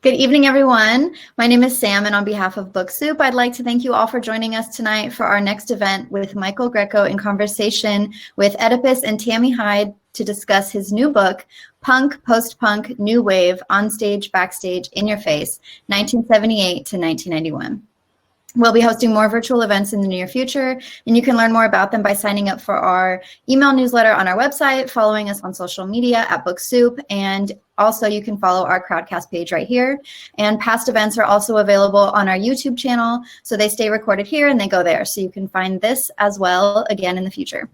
Good evening, everyone. My name is Sam, and on behalf of Book Soup, I'd like to thank you all for joining us tonight for our next event with Michael Grecco in conversation with Oedipus and Tami Heide to discuss his new book, Punk, Post-Punk, New Wave, Onstage, Backstage, In Your Face, 1978 to 1991. We'll be hosting more virtual events in the near future, and you can learn more about them by signing up for our email newsletter on our website, following us on social media at Book Soup, and also you can follow our Crowdcast page right here. And past events are also available on our YouTube channel, so they stay recorded here and they go there. So you can find this as well again in the future.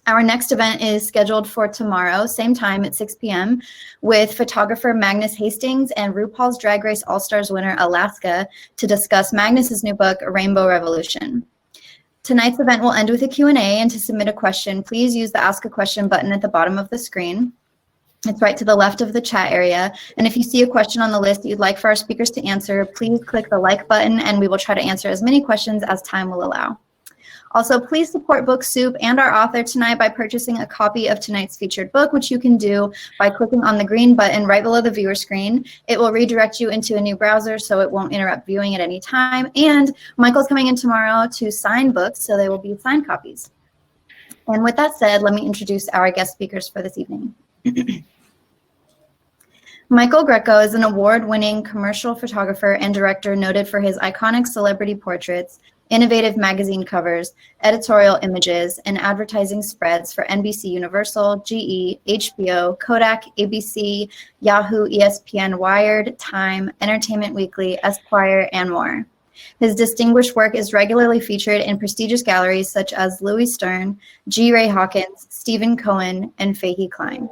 Our next event is scheduled for tomorrow, same time at 6 p.m. with photographer Magnus Hastings and RuPaul's Drag Race All-Stars winner Alaska to discuss Magnus's new book, Rainbow Revolution. Tonight's event will end with a Q&A, and to submit a question, please use the Ask a Question button at the bottom of the screen. It's right to the left of the chat area. And if you see a question on the list that you'd like for our speakers to answer, please click the like button and we will try to answer as many questions as time will allow. Also, please support Book Soup and our author tonight by purchasing a copy of tonight's featured book, which you can do by clicking on the green button right below the viewer screen. It will redirect you into a new browser, so it won't interrupt viewing at any time. And Michael's coming in tomorrow to sign books, so they will be signed copies. And with that said, let me introduce our guest speakers for this evening. Michael Grecco is an award-winning commercial photographer and director noted for his iconic celebrity portraits, innovative magazine covers, editorial images, and advertising spreads for NBC Universal, GE, HBO, Kodak, ABC, Yahoo, ESPN, Wired, Time, Entertainment Weekly, Esquire, and more. His distinguished work is regularly featured in prestigious galleries such as Louis Stern, G. Ray Hawkins, Stephen Cohen, and Fahey Klein.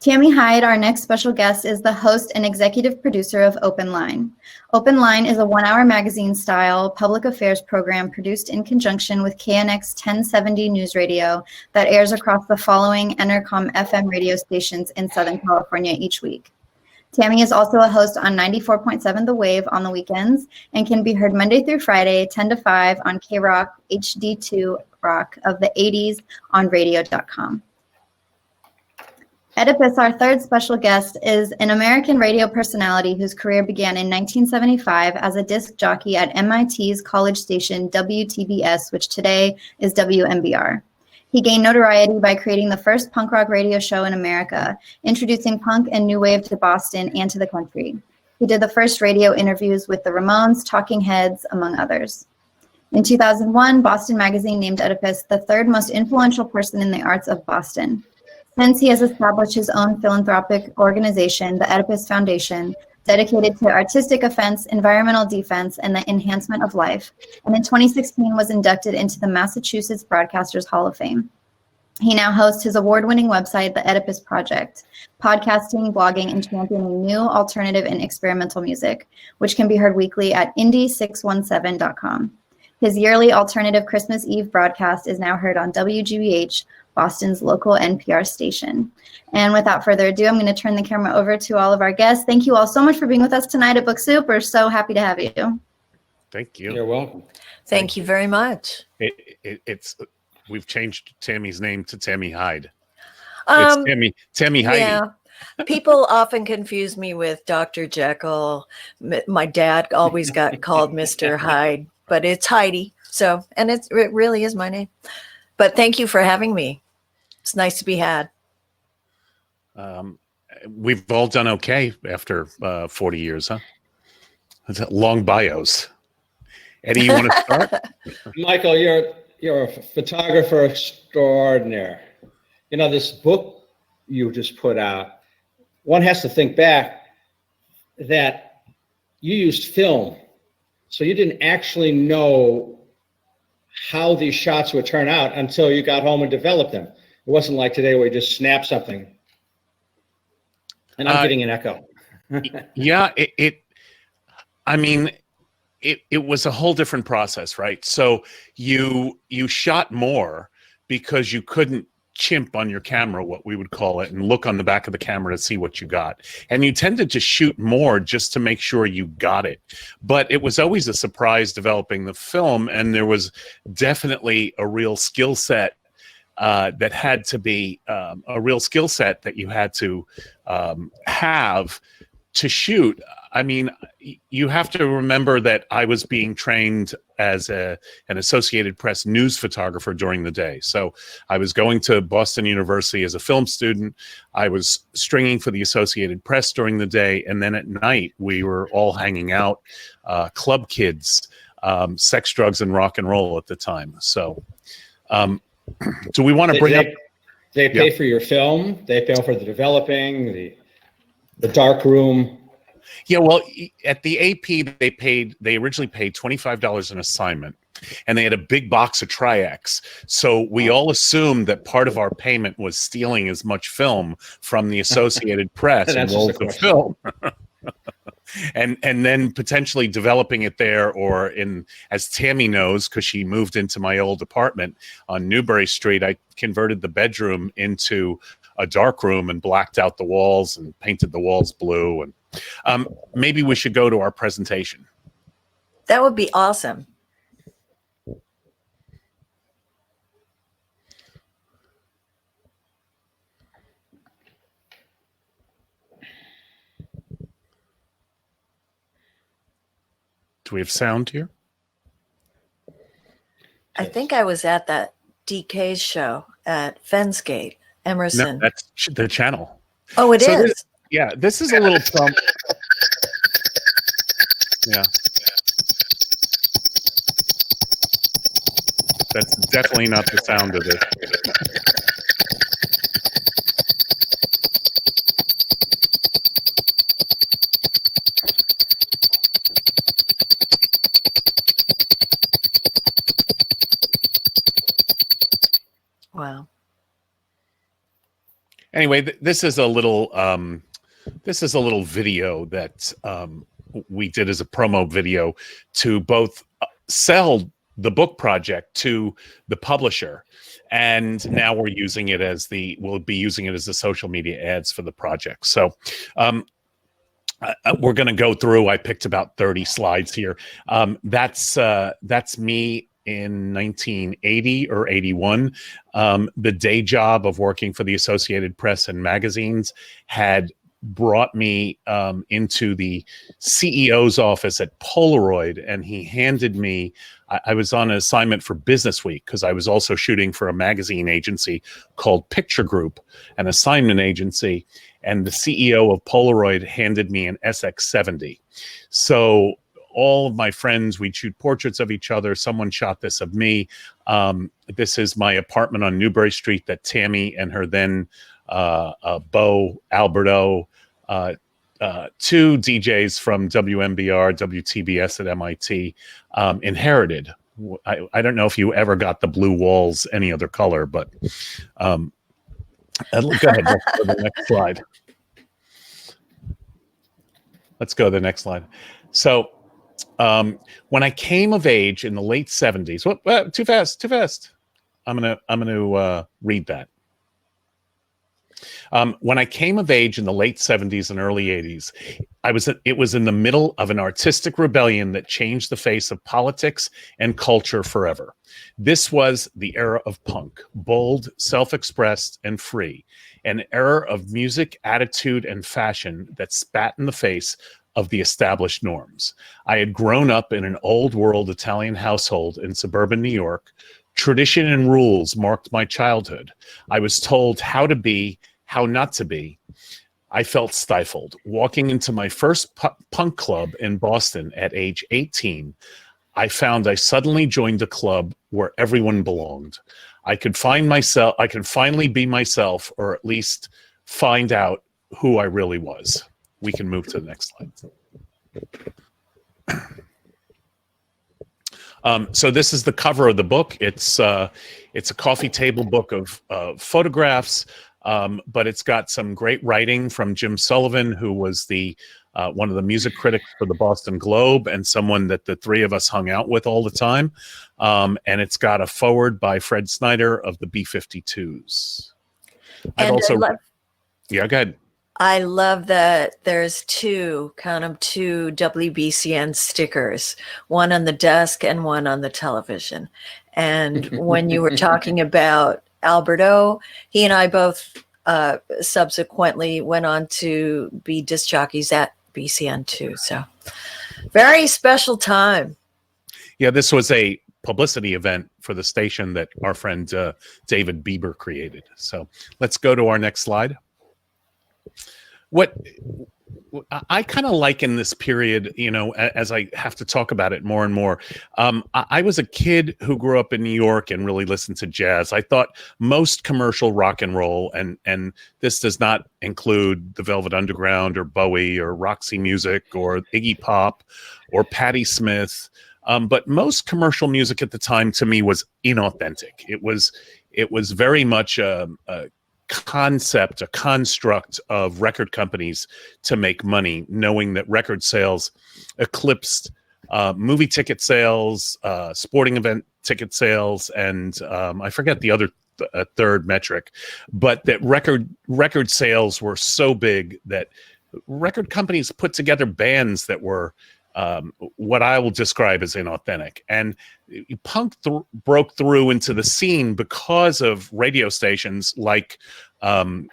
Tami Heide, our next special guest, is the host and executive producer of Open Line. Open Line is a one-hour magazine-style public affairs program produced in conjunction with KNX 1070 News Radio that airs across the following Entercom FM radio stations in Southern California each week. Tami is also a host on 94.7 The Wave on the weekends and can be heard Monday through Friday, 10 to 5 on K-Rock HD2 Rock of the 80s on radio.com. Oedipus, our third special guest, is an American radio personality whose career began in 1975 as a disc jockey at MIT's college station WTBS, which today is WMBR. He gained notoriety by creating the first punk rock radio show in America, introducing punk and new wave to Boston and to the country. He did the first radio interviews with the Ramones, Talking Heads, among others. In 2001, Boston Magazine named Oedipus the third most influential person in the arts of Boston. Since he has established his own philanthropic organization, the Oedipus Foundation, dedicated to artistic offense, environmental defense, and the enhancement of life, and in 2016 was inducted into the Massachusetts Broadcasters Hall of Fame. He now hosts his award-winning website, The Oedipus Project, podcasting, blogging, and championing new, alternative, and experimental music, which can be heard weekly at indie617.com. His yearly alternative Christmas Eve broadcast is now heard on WGBH, Boston's local NPR station. And without further ado, I'm going to turn the camera over to all of our guests. Thank you all so much for being with us tonight at Book Soup. We're so happy to have you. Thank you. You're welcome. Thank you very much. We've changed Tammy's name to Tami Heide. It's Tami Heide. Yeah. People often confuse me with Dr. Jekyll. My dad always got called Mr. Hyde, but it's Heidi. So, and it really is my name. But thank you for having me. It's nice to be had. We've all done okay after 40 years, huh? It's long bios. Eddie, you want to start? Michael, you're a photographer extraordinaire. You know, this book you just put out, one has to think back that you used film. So you didn't actually know how these shots would turn out until you got home and developed them. It wasn't like today where you just snap something. And I'm getting an echo. Yeah, it was a whole different process, right? So you shot more because you couldn't chimp on your camera, what we would call it, and look on the back of the camera to see what you got. And you tended to shoot more just to make sure you got it. But it was always a surprise developing the film, and there was definitely a real skill set that had to be a real skill set that you had to have to shoot, I mean, you have to remember that I was being trained as an Associated Press news photographer during the day. So I was going to Boston University as a film student. I was stringing for the Associated Press during the day. And then at night, we were all hanging out, club kids, sex, drugs, and rock and roll at the time. So do we want to bring up... They pay for your film. They pay for the developing, the dark room. Yeah, well, at the AP, they originally paid $25 an assignment, and they had a big box of Triacs. So we all assumed that part of our payment was stealing as much film from the Associated Press and rolls of film. And then potentially developing it there, or in, as Tami knows, because she moved into my old apartment on Newbury Street, I converted the bedroom into a dark room and blacked out the walls and painted the walls blue. And maybe we should go to our presentation. That would be awesome. Do we have sound here? I think I was at that DK's show at Fensgate, Emerson. No, that's the channel. Oh, it is. This is a little yeah. That's definitely not the sound of it. Wow. Anyway, this is a little video that we did as a promo video to both sell the book project to the publisher, and now we'll be using it as the social media ads for the project. So we're going to go through. I picked about 30 slides here. That's me in 1980 or 81. The day job of working for the Associated Press and magazines had brought me into the CEO's office at Polaroid, and he handed me, I was on an assignment for Business Week because I was also shooting for a magazine agency called Picture Group, an assignment agency, and the CEO of Polaroid handed me an SX70. So all of my friends, we'd shoot portraits of each other. Someone shot this of me. This is my apartment on Newbury Street that Tami and her then Bo Alberto, two DJs from WMBR, WTBS at MIT, inherited. I don't know if you ever got the blue walls any other color, but go ahead. Let's go to the next slide. Let's go to the next slide. So when I came of age in the late 70s, too fast. I'm gonna read that. When I came of age in the late 70s and early 80s, it was in the middle of an artistic rebellion that changed the face of politics and culture forever. This was the era of punk, bold, self-expressed, and free, an era of music, attitude, and fashion that spat in the face of the established norms. I had grown up in an old world Italian household in suburban New York. Tradition and rules marked my childhood. I was told how to be, how not to be. I felt stifled. Walking into my first punk club in Boston at age 18, I found I suddenly joined a club where everyone belonged. I could finally be myself, or at least find out who I really was. We can move to the next slide. So this is the cover of the book. It's a coffee table book of photographs, but it's got some great writing from Jim Sullivan, who was one of the music critics for the Boston Globe and someone that the three of us hung out with all the time. And it's got a foreword by Fred Schneider of the B-52s. Yeah, go ahead. I love that there's two WBCN stickers, one on the desk and one on the television. And when you were talking about Alberto, he and I both subsequently went on to be disc jockeys at BCN2. So very special time. Yeah, this was a publicity event for the station that our friend David Bieber created. So let's go to our next slide. What I kind of like in this period, you know, as I have to talk about it more and more, I was a kid who grew up in New York and really listened to jazz. I thought most commercial rock and roll, and this does not include the Velvet Underground or Bowie or Roxy Music or Iggy Pop or Patti Smith, but most commercial music at the time to me was inauthentic. It was very much a concept, a construct of record companies to make money, knowing that record sales eclipsed movie ticket sales, sporting event ticket sales, and I forget the other third metric, but that record sales were so big that record companies put together bands that were what I will describe as inauthentic. And punk broke through into the scene because of radio stations like WTBS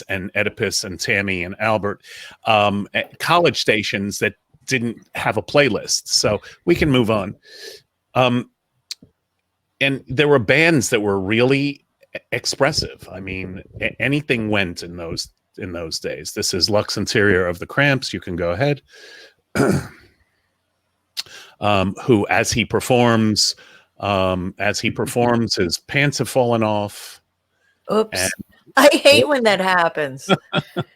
and Oedipus and Tami and Albert, college stations that didn't have a playlist. So we can move on. And there were bands that were really expressive. I mean, anything went in those days. This is Lux Interior of the Cramps. You can go ahead. Who, as he performs, his pants have fallen off. Oops. I hate when that happens.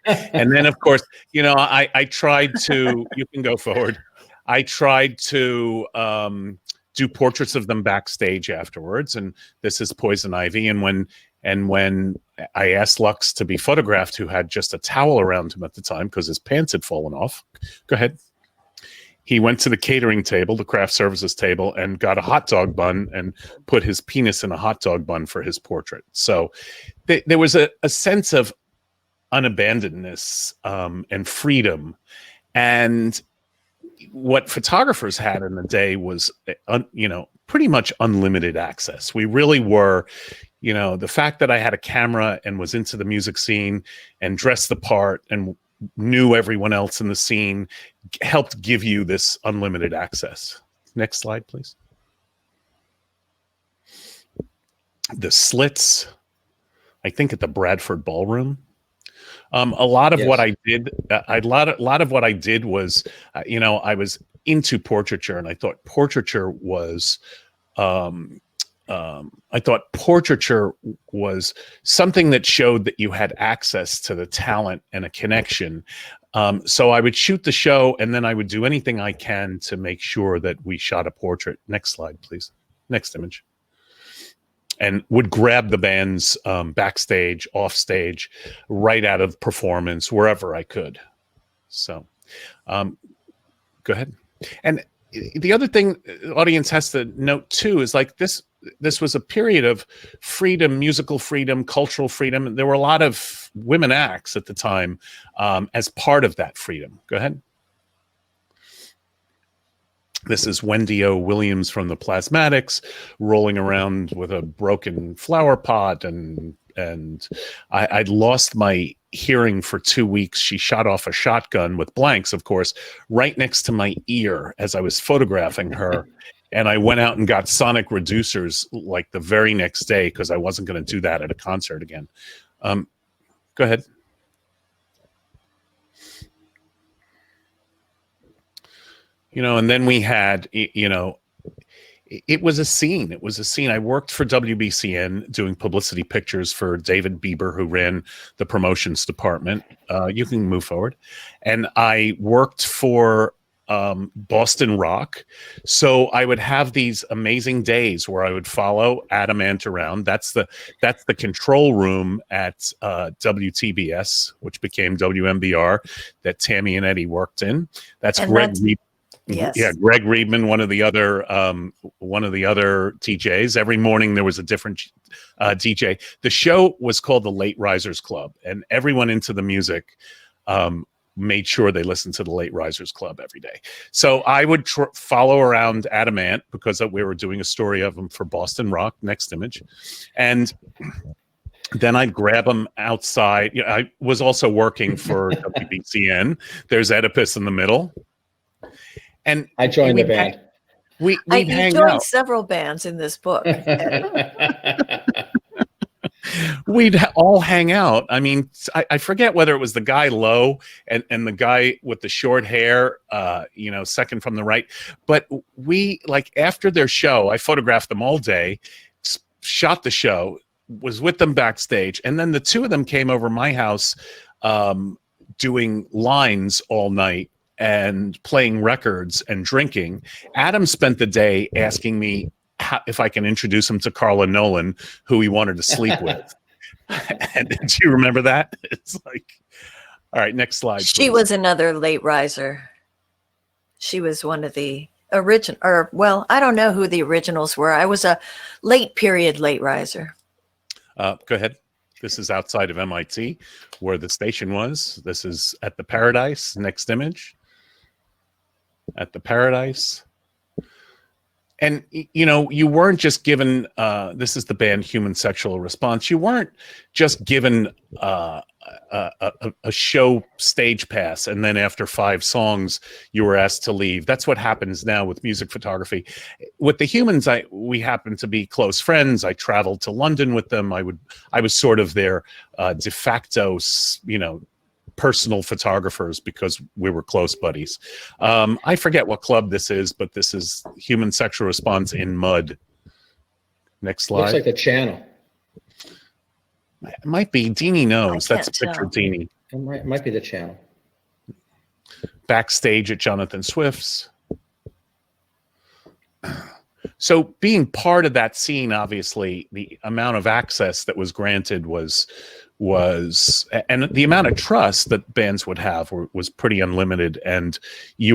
And then, of course, you know, I tried to, you can go forward. I tried to do portraits of them backstage afterwards. And this is Poison Ivy. And when I asked Lux to be photographed, who had just a towel around him at the time because his pants had fallen off. Go ahead. He went to the catering table, the craft services table, and got a hot dog bun and put his penis in a hot dog bun for his portrait. So there was a sense of unabandonedness and freedom. And what photographers had in the day was, pretty much unlimited access. We really were, the fact that I had a camera and was into the music scene and dressed the part and knew everyone else in the scene helped give you this unlimited access. Next slide, please. The Slits, I think at the Bradford Ballroom. A lot of what I did, a lot of what I did was, I was into portraiture, and I thought portraiture was, something that showed that you had access to the talent and a connection. So I would shoot the show, and then I would do anything I can to make sure that we shot a portrait. Next slide, please. Next image. And would grab the bands backstage, off stage, right out of performance, wherever I could. So go ahead. And the other thing the audience has to note too is like this was a period of freedom, musical freedom, cultural freedom. There were a lot of women acts at the time as part of that freedom. Go ahead. This is Wendy O. Williams from the Plasmatics rolling around with a broken flower pot, and I'd lost my hearing for 2 weeks. She shot off a shotgun with blanks, of course, right next to my ear as I was photographing her. And I went out and got sonic reducers like the very next day because I wasn't going to do that at a concert again. Go ahead. And then we had, it was a scene. It was a scene. I worked for WBCN doing publicity pictures for David Bieber, who ran the promotions department. You can move forward. And I worked for Boston Rock. So I would have these amazing days where I would follow Adamant around. That's the control room at WTBS, which became WMBR, that Tami and Eddie worked in. That's Greg Reed. Yes. Yeah, Greg Reedman, one of the other DJs. Every morning there was a different DJ. The show was called the Late Risers Club, and everyone into the music made sure they listened to the Late Risers Club every day. So I would follow around Adamant because we were doing a story of him for Boston Rock. Next image. And Then I'd grab them outside. You know, I was also working for WBCN. There's Oedipus in the middle. And I joined the band. We'd You hang joined out. several bands in this book. We'd all hang out. I mean, I forget whether it was the guy low and the guy with the short hair, you know, second from the right. But we, like, after their show, I photographed them all day, shot the show, was with them backstage. And then the two of them came over my house doing lines all night and playing records and drinking. Adam spent the day asking me if I can introduce him to Carla Nolan, who he wanted to sleep with. And do you remember that? It's like, all right, next slide. She please. was another late riser. She was one of the original, or well, I don't know who the originals were. I was a late period late riser. Go ahead. This is outside of MIT, where the station was. This is at the Paradise. Next image. At the Paradise. And, you know, you weren't just given, this is the band Human Sexual Response. You weren't just given a show stage pass, and then after 5 songs, you were asked to leave. That's what happens now with music photography. With the Humans, we happened to be close friends. I traveled to London with them. I was sort of their de facto, you know, personal photographers because we were close buddies. I forget what club this is, but this is Human Sexual Response in Mud. Next slide. Looks like the Channel. It might be. Deanie knows. I That's a can't picture of tell. Deanie. It might be the Channel. Backstage at Jonathan Swift's. So being part of that scene, obviously, the amount of access that was granted was and the amount of trust that bands would have was pretty unlimited. And we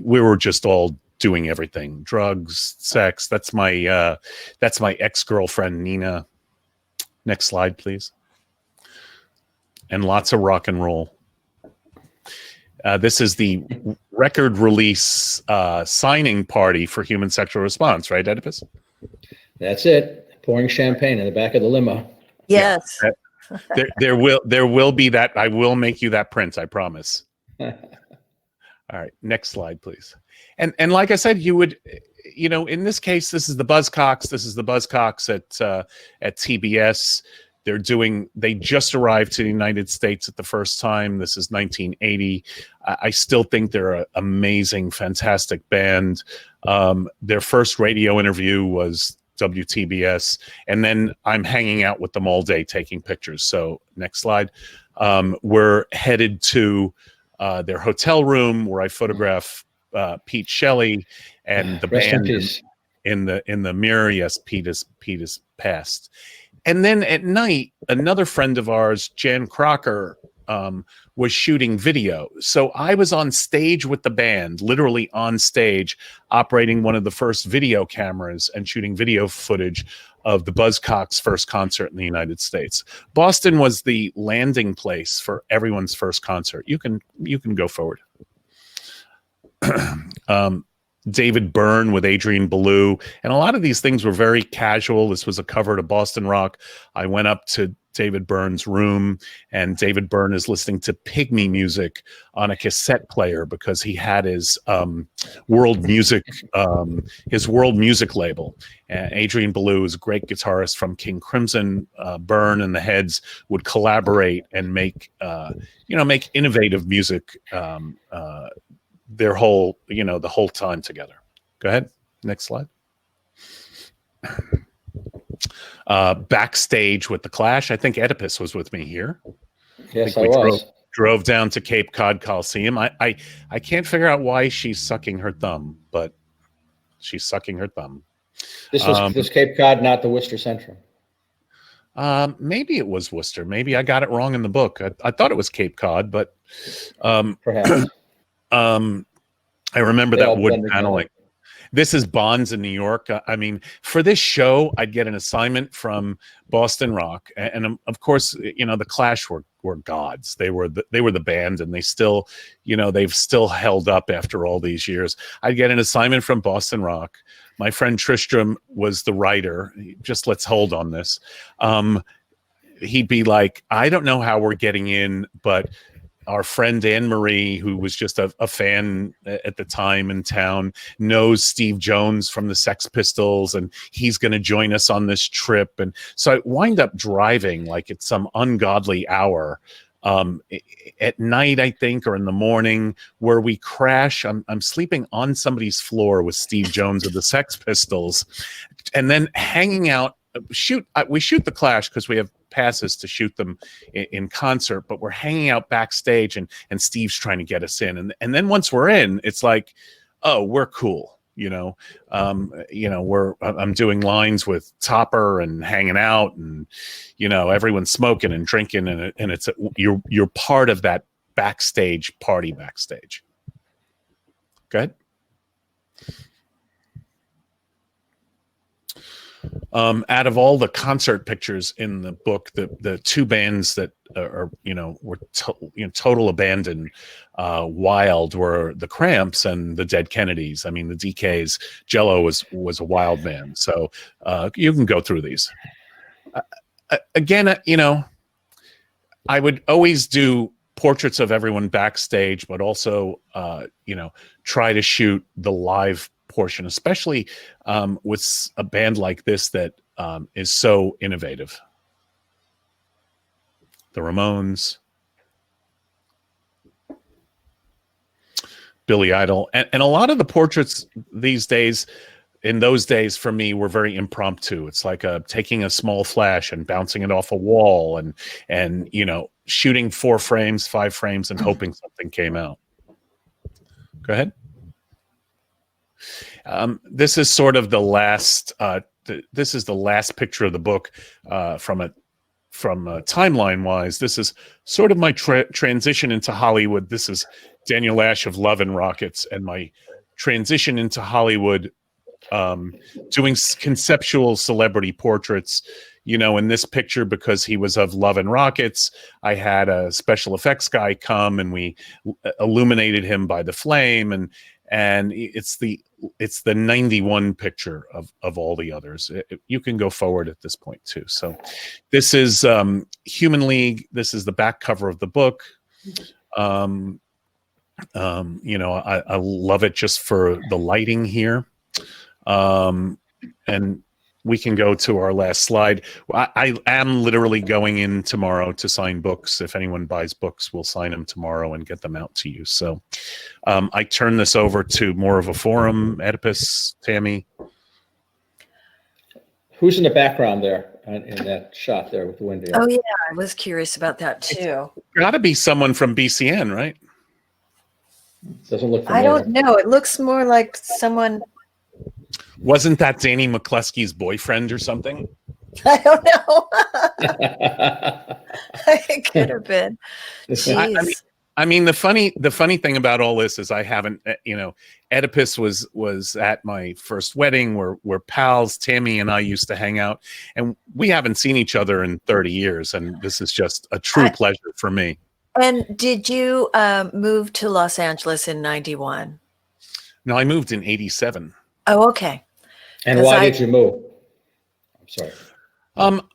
were just all doing everything: drugs, sex. That's my ex-girlfriend Nina. Next slide, please. And lots of rock and roll. This is the record release signing party for Human Sexual Response, right, Oedipus? That's it. Pouring champagne in the back of the limo. Yes. Yeah, there will be that. I will make you that print, I promise. All right, next slide, please. And like I said, you would, you know, in this case, this is the Buzzcocks. This is the Buzzcocks at TBS. They just arrived to the United States at the first time. This is 1980. I still think they're an amazing, fantastic band. Their first radio interview was WTBS, and then I'm hanging out with them all day taking pictures. So next slide. We're headed to their hotel room where I photograph Pete Shelley and the Rest in band peace. in the mirror. Yes, Pete is passed. And then at night, another friend of ours, Jan Crocker, was shooting video. So I was on stage with the band, literally on stage, operating one of the first video cameras and shooting video footage of the Buzzcocks' first concert in the United States. Boston was the landing place for everyone's first concert. You can go forward. David Byrne with Adrian Belew, and a lot of these things were very casual. This was a cover to Boston Rock. I went up to David Byrne's room, and David Byrne is listening to Pygmy music on a cassette player because he had his world music label. And Adrian Belew is a great guitarist from King Crimson. Byrne and the Heads would collaborate and make innovative music. The whole time together. Go ahead. Next slide. Backstage with the Clash. I think Oedipus was with me here. Yes, I was. Drove down to Cape Cod Coliseum. I can't figure out why she's sucking her thumb, but she's sucking her thumb. This was Cape Cod, not the Worcester Central. Maybe it was Worcester. Maybe I got it wrong in the book. I thought it was Cape Cod, but Perhaps. I remember They that all wood blend paneling. This is Bonds in New York. I mean, for this show, I'd get an assignment from Boston Rock, and of course, the Clash were gods. They were the band, and they still, they've still held up after all these years. I'd get an assignment from Boston Rock. My friend Tristram was the writer. Just let's hold on this. he'd be like, I don't know how we're getting in, but our friend Anne Marie, who was just a fan at the time in town, knows Steve Jones from the Sex Pistols, and he's going to join us on this trip. And so I wind up driving like at some ungodly hour at night, I think, or in the morning, where we crash. I'm sleeping on somebody's floor with Steve Jones of the Sex Pistols, and then hanging out. We shoot the Clash because we have passes to shoot them in concert, but we're hanging out backstage, and Steve's trying to get us in, and then once we're in, it's like, oh, we're cool, I'm doing lines with Topper and hanging out, and everyone's smoking and drinking, and it's you're part of that backstage party backstage. Go ahead. Out of all the concert pictures in the book, the two bands that were total abandon, wild, were the Cramps and the Dead Kennedys. I mean, the DKs. Jello was a wild band. So you can go through these. Again, I would always do portraits of everyone backstage, but also try to shoot the live portion, especially with a band like this that is so innovative. The Ramones, Billy Idol, and a lot of the portraits these days, in those days for me, were very impromptu. It's like taking a small flash and bouncing it off a wall, and shooting 4 frames, 5 frames, and hoping something came out. Go ahead. This is sort of the last. This is the last picture of the book from timeline wise. This is sort of my transition into Hollywood. This is Daniel Ash of Love and Rockets, and my transition into Hollywood, doing conceptual celebrity portraits. In this picture, because he was of Love and Rockets, I had a special effects guy come, and we illuminated him by the flame, and it's the 91 picture of all the others. You can go forward at this point too. So this is Human League. This is the back cover of the book. I love it just for the lighting here. And we can go to our last slide. I am literally going in tomorrow to sign books. If anyone buys books, we'll sign them tomorrow and get them out to you. So I turn this over to more of a forum. Oedipus, Tami. Who's in the background there in that shot there with the window? Oh, yeah. I was curious about that, too. Got to be someone from BCN, right? Doesn't look familiar. I don't know. It looks more like someone... Wasn't that Danny McCluskey's boyfriend or something? I don't know. It could have been. Jeez. I mean, the funny thing about all this is I haven't, Oedipus was at my first wedding. We're pals. Tami and I used to hang out, and we haven't seen each other in 30 years. And this is just a true pleasure for me. And did you move to Los Angeles in 91? No, I moved in 87. Oh, okay. And why did you move? I'm sorry.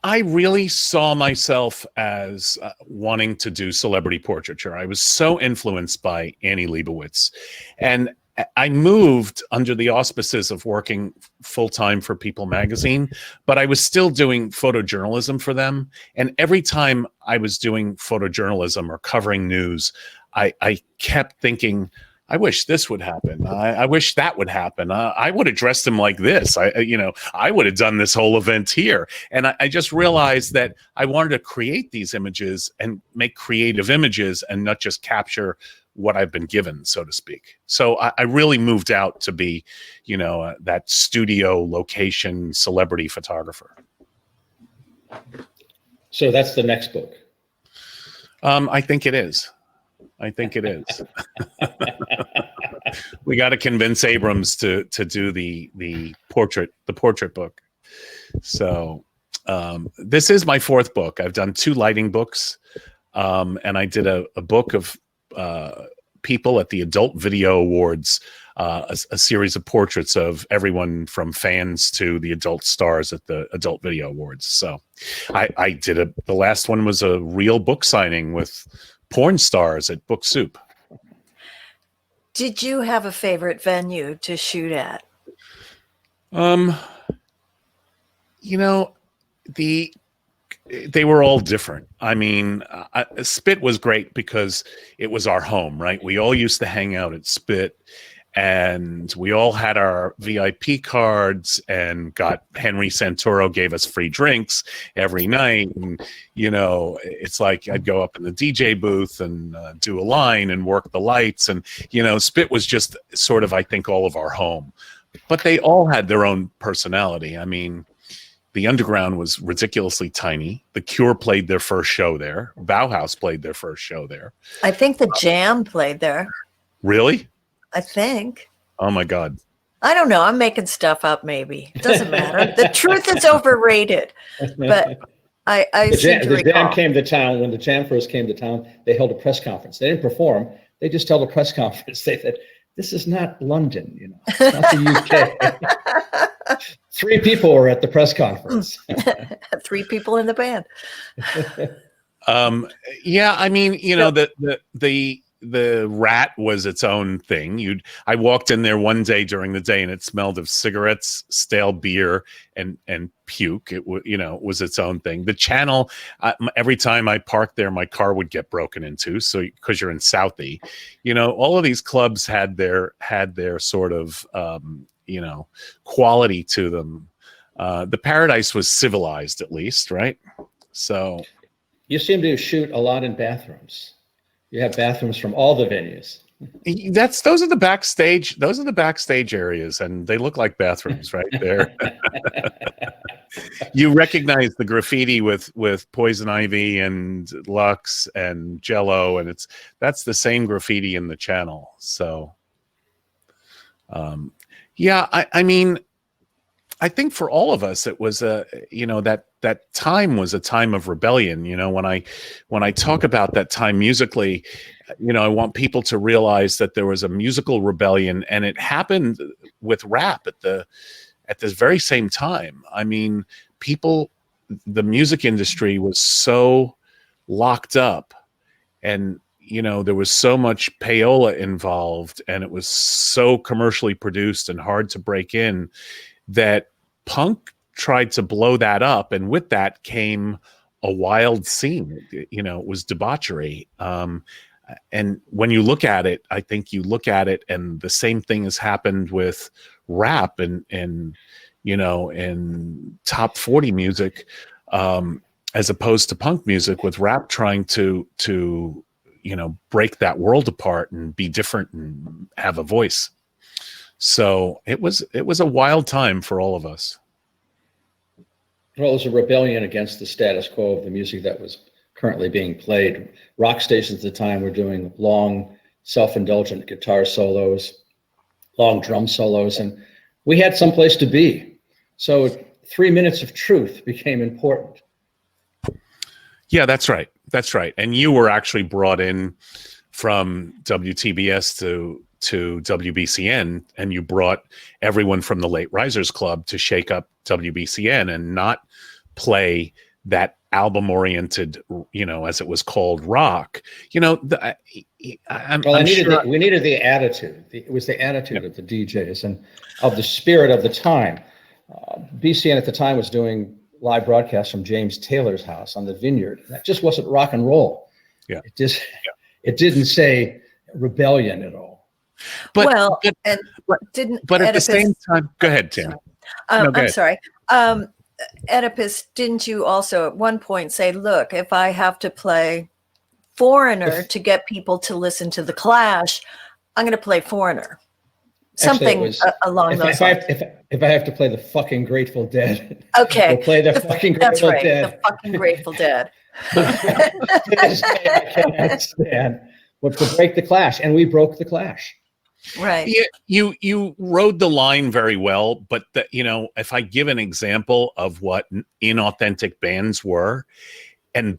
I really saw myself as wanting to do celebrity portraiture. I was so influenced by Annie Leibovitz, and I moved under the auspices of working full-time for People magazine, but I was still doing photojournalism for them. And every time I was doing photojournalism or covering news, I kept thinking, I wish this would happen. I wish that would happen. I would have dressed him like this. I would have done this whole event here. And I just realized that I wanted to create these images and make creative images and not just capture what I've been given, so to speak. So I really moved out to be, that studio location celebrity photographer. So that's the next book. I think it is. We got to convince Abrams to do the portrait book. So this is my 4th book. I've done 2 lighting books, and I did a book of people at the Adult Video Awards, a series of portraits of everyone from fans to the adult stars at the Adult Video Awards. So I did the last one was a real book signing with porn stars at Book Soup. Did you have a favorite venue to shoot at? You know, they were all different. I mean, Spit was great because it was our home, right? We all used to hang out at Spit, and we all had our VIP cards, and Henry Santoro gave us free drinks every night. And, you know, it's like I'd go up in the DJ booth and do a line and work the lights. And, you know, Spit was just sort of, I think, all of our home. But they all had their own personality. I mean, the Underground was ridiculously tiny. The Cure played their first show there. Bauhaus played their first show there. I think the Jam played there. Really? I think. Oh my God. I don't know. I'm making stuff up. Maybe it doesn't matter. The truth is overrated. But the Jam came to town. When the Jam first came to town, they held a press conference. They didn't perform. They just held a press conference. They said, "This is not London, you know. It's not the UK." 3 people were at the press conference. 3 people in the band. Yeah, I mean, you know, the Rat was its own thing. I walked in there one day during the day, and it smelled of cigarettes, stale beer, and puke. It was its own thing. The Channel, every time I parked there, my car would get broken into. So because you're in Southie, you know, all of these clubs had their sort of you know, quality to them. The Paradise was civilized, at least, right? So you seem to shoot a lot in bathrooms. You have bathrooms from all the venues. Those are the backstage. Those are the backstage areas, and they look like bathrooms right there. You recognize the graffiti with Poison Ivy and Lux and Jello, and that's the same graffiti in the Channel. So, yeah, I mean, I think for all of us, it was that time was a time of rebellion. You know, when I talk about that time musically, you know, I want people to realize that there was a musical rebellion, and it happened with rap at this very same time. I mean, the music industry was so locked up, and you know, there was so much payola involved, and it was so commercially produced and hard to break in, that punk tried to blow that up, and with that came a wild scene. You know, it was debauchery. And when you look at it, I think you look at it, and the same thing has happened with rap and you know, in top 40 music, as opposed to punk music, with rap trying to you know, break that world apart and be different and have a voice. So it was a wild time for all of us. Well, it was a rebellion against the status quo of the music that was currently being played. Rock stations at the time were doing long, self-indulgent guitar solos, long drum solos, and we had someplace to be. So 3 minutes of truth became important. Yeah, that's right. That's right. And you were actually brought in from WTBS to WBCN, and you brought everyone from the Late Risers Club to shake up WBCN and not play that album-oriented, you know, as it was called, rock. You know, we needed the attitude. It was the attitude of the DJs and of the spirit of the time. BCN at the time was doing live broadcasts from James Taylor's house on the Vineyard. That just wasn't rock and roll. Yeah, it didn't say rebellion at all. But at the same time, go ahead, Tim. I'm sorry. Oedipus, didn't you also at one point say, look, if I have to play Foreigner to get people to listen to The Clash, I'm going to play Foreigner. Something along those lines. If I have to play the fucking Grateful Dead, okay, we'll play the fucking Grateful Dead. The fucking Grateful Dead. To this day, I cannot stand. But to break the Clash, and we broke the Clash. Right. Yeah, you rode the line very well, but you know, if I give an example of what inauthentic bands were,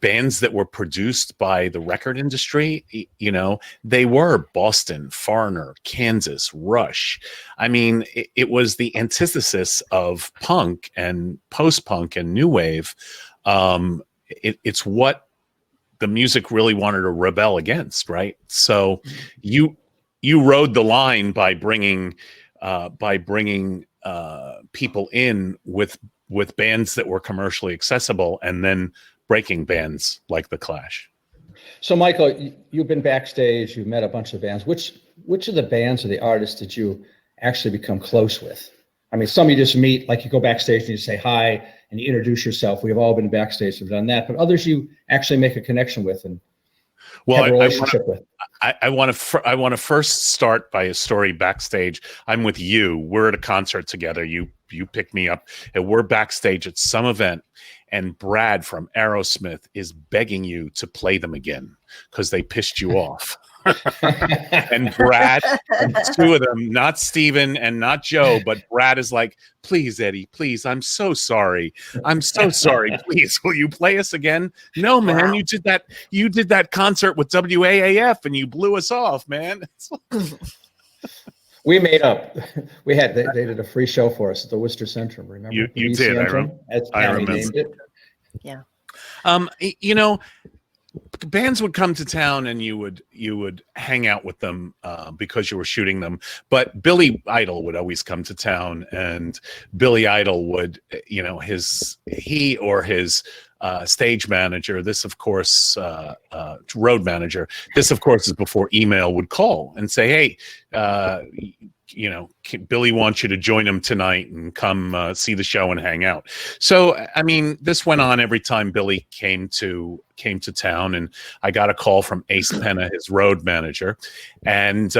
bands that were produced by the record industry, you know, they were Boston, Foreigner, Kansas, Rush. I mean, it was the antithesis of punk and post-punk and new wave. It's what the music really wanted to rebel against, right? So you rode the line by bringing people in with bands that were commercially accessible, and then breaking bands like the Clash. So, Michael, you've been backstage. You've met a bunch of bands. Which of the bands or the artists did you actually become close with? I mean, some you just meet, like you go backstage and you say hi and you introduce yourself. We've all been backstage and done that, but others you actually make a connection with and have a relationship with. I want to first start by a story backstage. I'm with you. We're at a concert together. You pick me up, and we're backstage at some event, and Brad from Aerosmith is begging you to play them again because they pissed you off. And Brad, and two of them, not Steven and not Joe, but Brad is like, please, Eddie, please, I'm so sorry. I'm so sorry. Please, will you play us again? No, man, wow. You did that concert with WAAF and you blew us off, man. We made up. They did a free show for us at the Worcester Centrum. Remember? You did. I remember. Named it. Yeah. You know, bands would come to town and you would hang out with them because you were shooting them. But Billy Idol would always come to town, and Billy Idol would, you know, his stage manager, this of course, road manager, this of course is before email, would call and say, hey, you know, Billy wants you to join him tonight and come see the show and hang out. So, I mean, this went on every time Billy came to town, and I got a call from Ace Penna, his road manager. And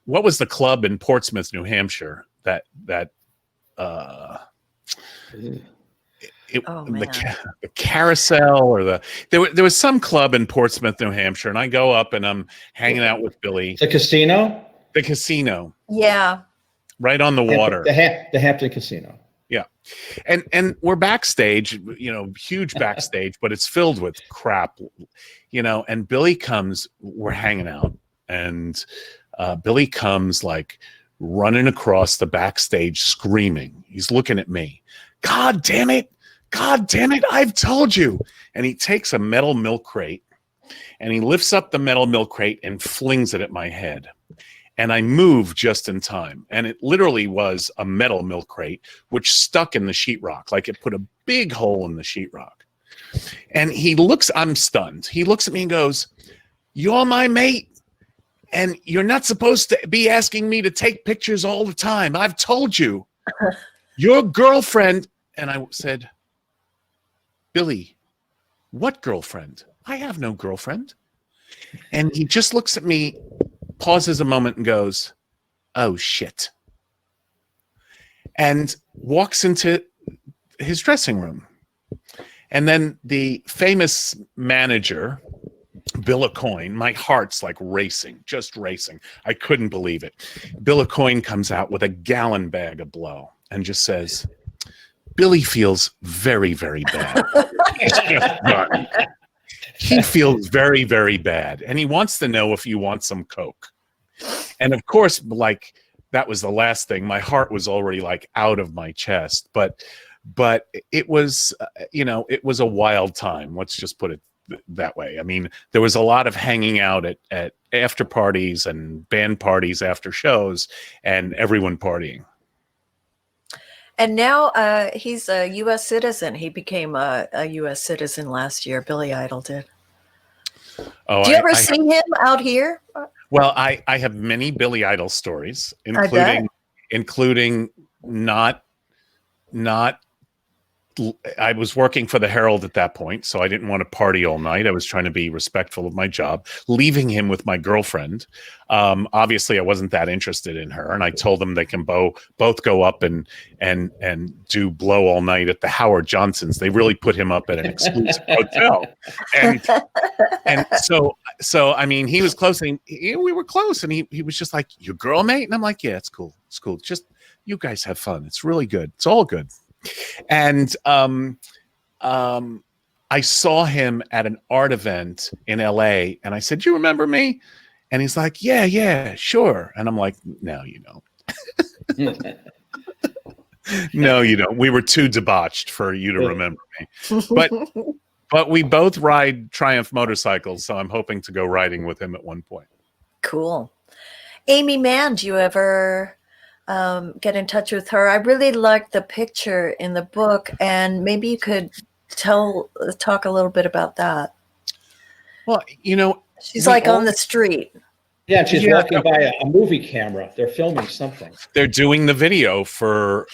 what was the club in Portsmouth, New Hampshire? The Carousel, or there was some club in Portsmouth, New Hampshire, and I go up and I'm hanging out with Billy. The casino? The casino. Yeah. Right on the water. The Hampton Casino. Yeah. And we're backstage, you know, huge backstage, but it's filled with crap, you know, and Billy comes, we're hanging out, and Billy comes like running across the backstage screaming. He's looking at me. God damn it, I've told you. And he takes a metal milk crate and he lifts up the metal milk crate and flings it at my head. And I moved just in time. And it literally was a metal milk crate, which stuck in the sheetrock. Like it put a big hole in the sheetrock. And I'm stunned. He looks at me and goes, you're my mate. And you're not supposed to be asking me to take pictures all the time. I've told you. Your girlfriend. And I said, Billy, what girlfriend? I have no girlfriend. And he just looks at me, pauses a moment and goes, oh shit, and walks into his dressing room. And then the famous manager, Bill Coyne, my heart's like racing, just racing. I couldn't believe it. Bill Coyne comes out with a gallon bag of blow and just says, Billy feels very, very bad. He feels very, very bad. And he wants to know if you want some Coke. And of course, like, that was the last thing. My heart was already like out of my chest. But it was, you know, it was a wild time. Let's just put it that way. I mean, there was a lot of hanging out at after parties and band parties after shows, and everyone partying. And now he's a U.S. citizen. He became a U.S. citizen last year. Billy Idol did. Oh, do you ever see him out here? Well, I have many Billy Idol stories, including not. I was working for the Herald at that point, so I didn't want to party all night. I was trying to be respectful of my job, leaving him with my girlfriend. Obviously, I wasn't that interested in her, and I told them they can both go up and do blow all night at the Howard Johnsons. They really put him up at an exclusive hotel, and so I mean, he was close, and we were close, and he was just like, "Your girl, mate," and I'm like, "Yeah, it's cool, just you guys have fun. It's really good. It's all good." And I saw him at an art event in LA, and I said, "Do you remember me?" And he's like, "Yeah, sure." And I'm like, "No, you don't. No, you don't. We were too debauched for you to remember me." But we both ride Triumph motorcycles, so I'm hoping to go riding with him at one point. Cool. Amy Mann, do you ever get in touch with her? I really liked the picture in the book, and maybe you could talk a little bit about that. Well, she's like on the street. Yeah, she's walking by a movie camera. They're filming something. They're doing the video for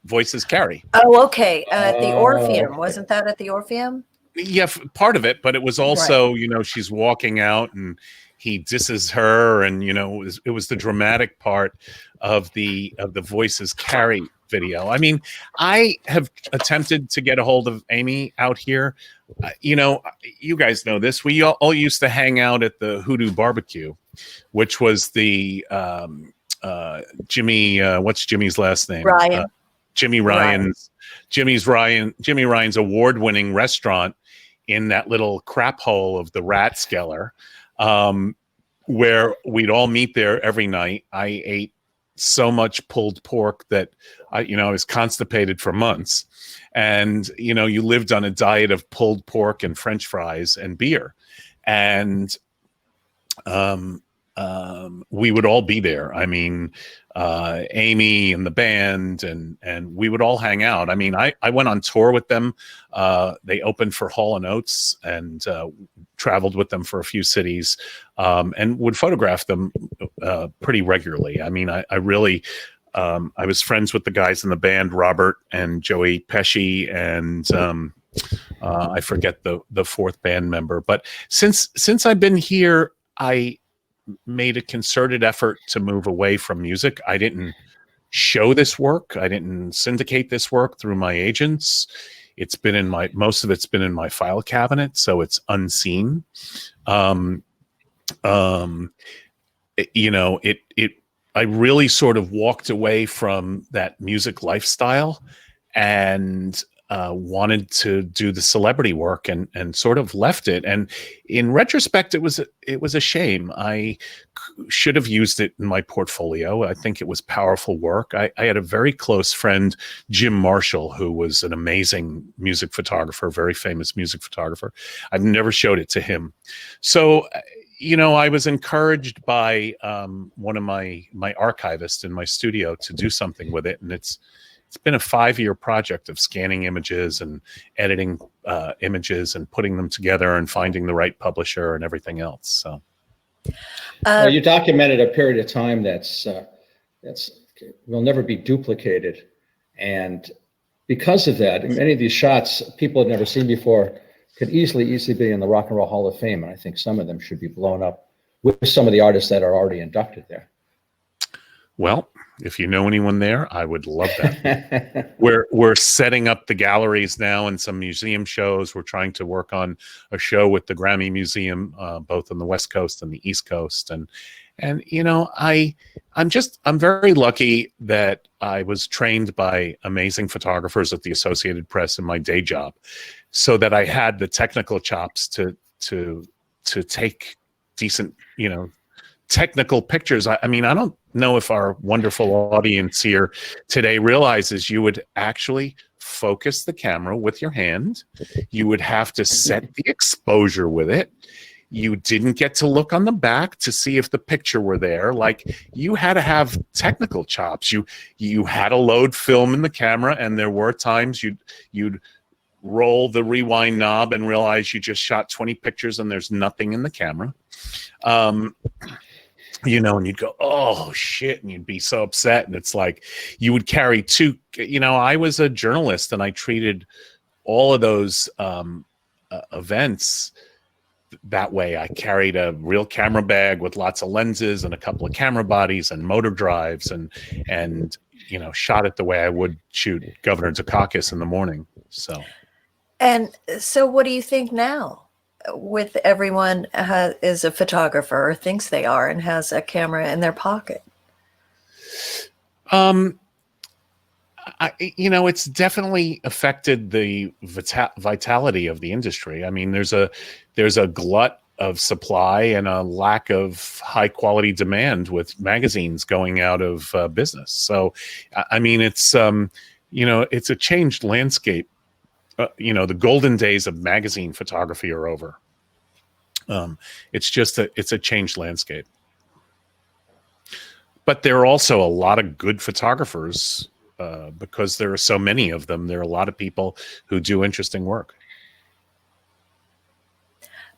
Voices Carry. Oh, okay. At the Orpheum. Wasn't that at the Orpheum? Yeah, part of it, but it was also, she's walking out and he disses her, and it was the dramatic part of the Voices Carry video. I mean, I have attempted to get a hold of Amy out here. You guys know this. We all used to hang out at the Hoodoo Barbecue, which was the Jimmy. What's Jimmy's last name? Ryan. Jimmy Ryan's. Jimmy Ryan's award-winning restaurant in that little crap hole of the Rathskeller, where we'd all meet there every night. I ate so much pulled pork that I was constipated for months. And, you lived on a diet of pulled pork and French fries and beer. And we would all be there. I mean, Amy and the band, and we would all hang out. I mean, I went on tour with them. They opened for Hall & Oates and traveled with them for a few cities, and would photograph them pretty regularly. I mean, I really, I was friends with the guys in the band, Robert and Joey Pesci, and I forget the fourth band member. But since I've been here, I made a concerted effort to move away from music. I didn't show this work. I didn't syndicate this work through my agents. It's been most of it's been in my file cabinet, so it's unseen. I really sort of walked away from that music lifestyle and wanted to do the celebrity work, and sort of left it. And in retrospect, it was a shame. I should have used it in my portfolio. I think it was powerful work. I had a very close friend, Jim Marshall, who was an amazing music photographer, very famous music photographer. I've never showed it to him. So, I was encouraged by one of my archivists in my studio to do something with it. And it's been a 5-year project of scanning images and editing images and putting them together and finding the right publisher and everything else. So, you documented a period of time that's will never be duplicated, and because of that, many of these shots people have never seen before could easily be in the Rock and Roll Hall of Fame, and I think some of them should be blown up with some of the artists that are already inducted there. Well, if you know anyone there, I would love that. We're setting up the galleries now and some museum shows. We're trying to work on a show with the Grammy Museum, both on the West Coast and the East Coast. And I'm very lucky that I was trained by amazing photographers at the Associated Press in my day job, so that I had the technical chops to take decent, technical pictures. I mean, I don't know if our wonderful audience here today realizes you would actually focus the camera with your hand. You would have to set the exposure with it. You didn't get to look on the back to see if the picture were there. Like, you had to have technical chops. You had to load film in the camera, and there were times you'd roll the rewind knob and realize you just shot 20 pictures and there's nothing in the camera. And you'd go, oh shit, and you'd be so upset. And it's like, you would carry two, I was a journalist, and I treated all of those events that way. I carried a real camera bag with lots of lenses and a couple of camera bodies and motor drives, and shot it the way I would shoot Governor Dukakis in the morning. So what do you think now? With everyone is a photographer, or thinks they are, and has a camera in their pocket. It's definitely affected the vitality of the industry. I mean, there's a glut of supply and a lack of high quality demand with magazines going out of business. So, I mean, it's it's a changed landscape. The golden days of magazine photography are over. It's a changed landscape. But there are also a lot of good photographers because there are so many of them. There are a lot of people who do interesting work.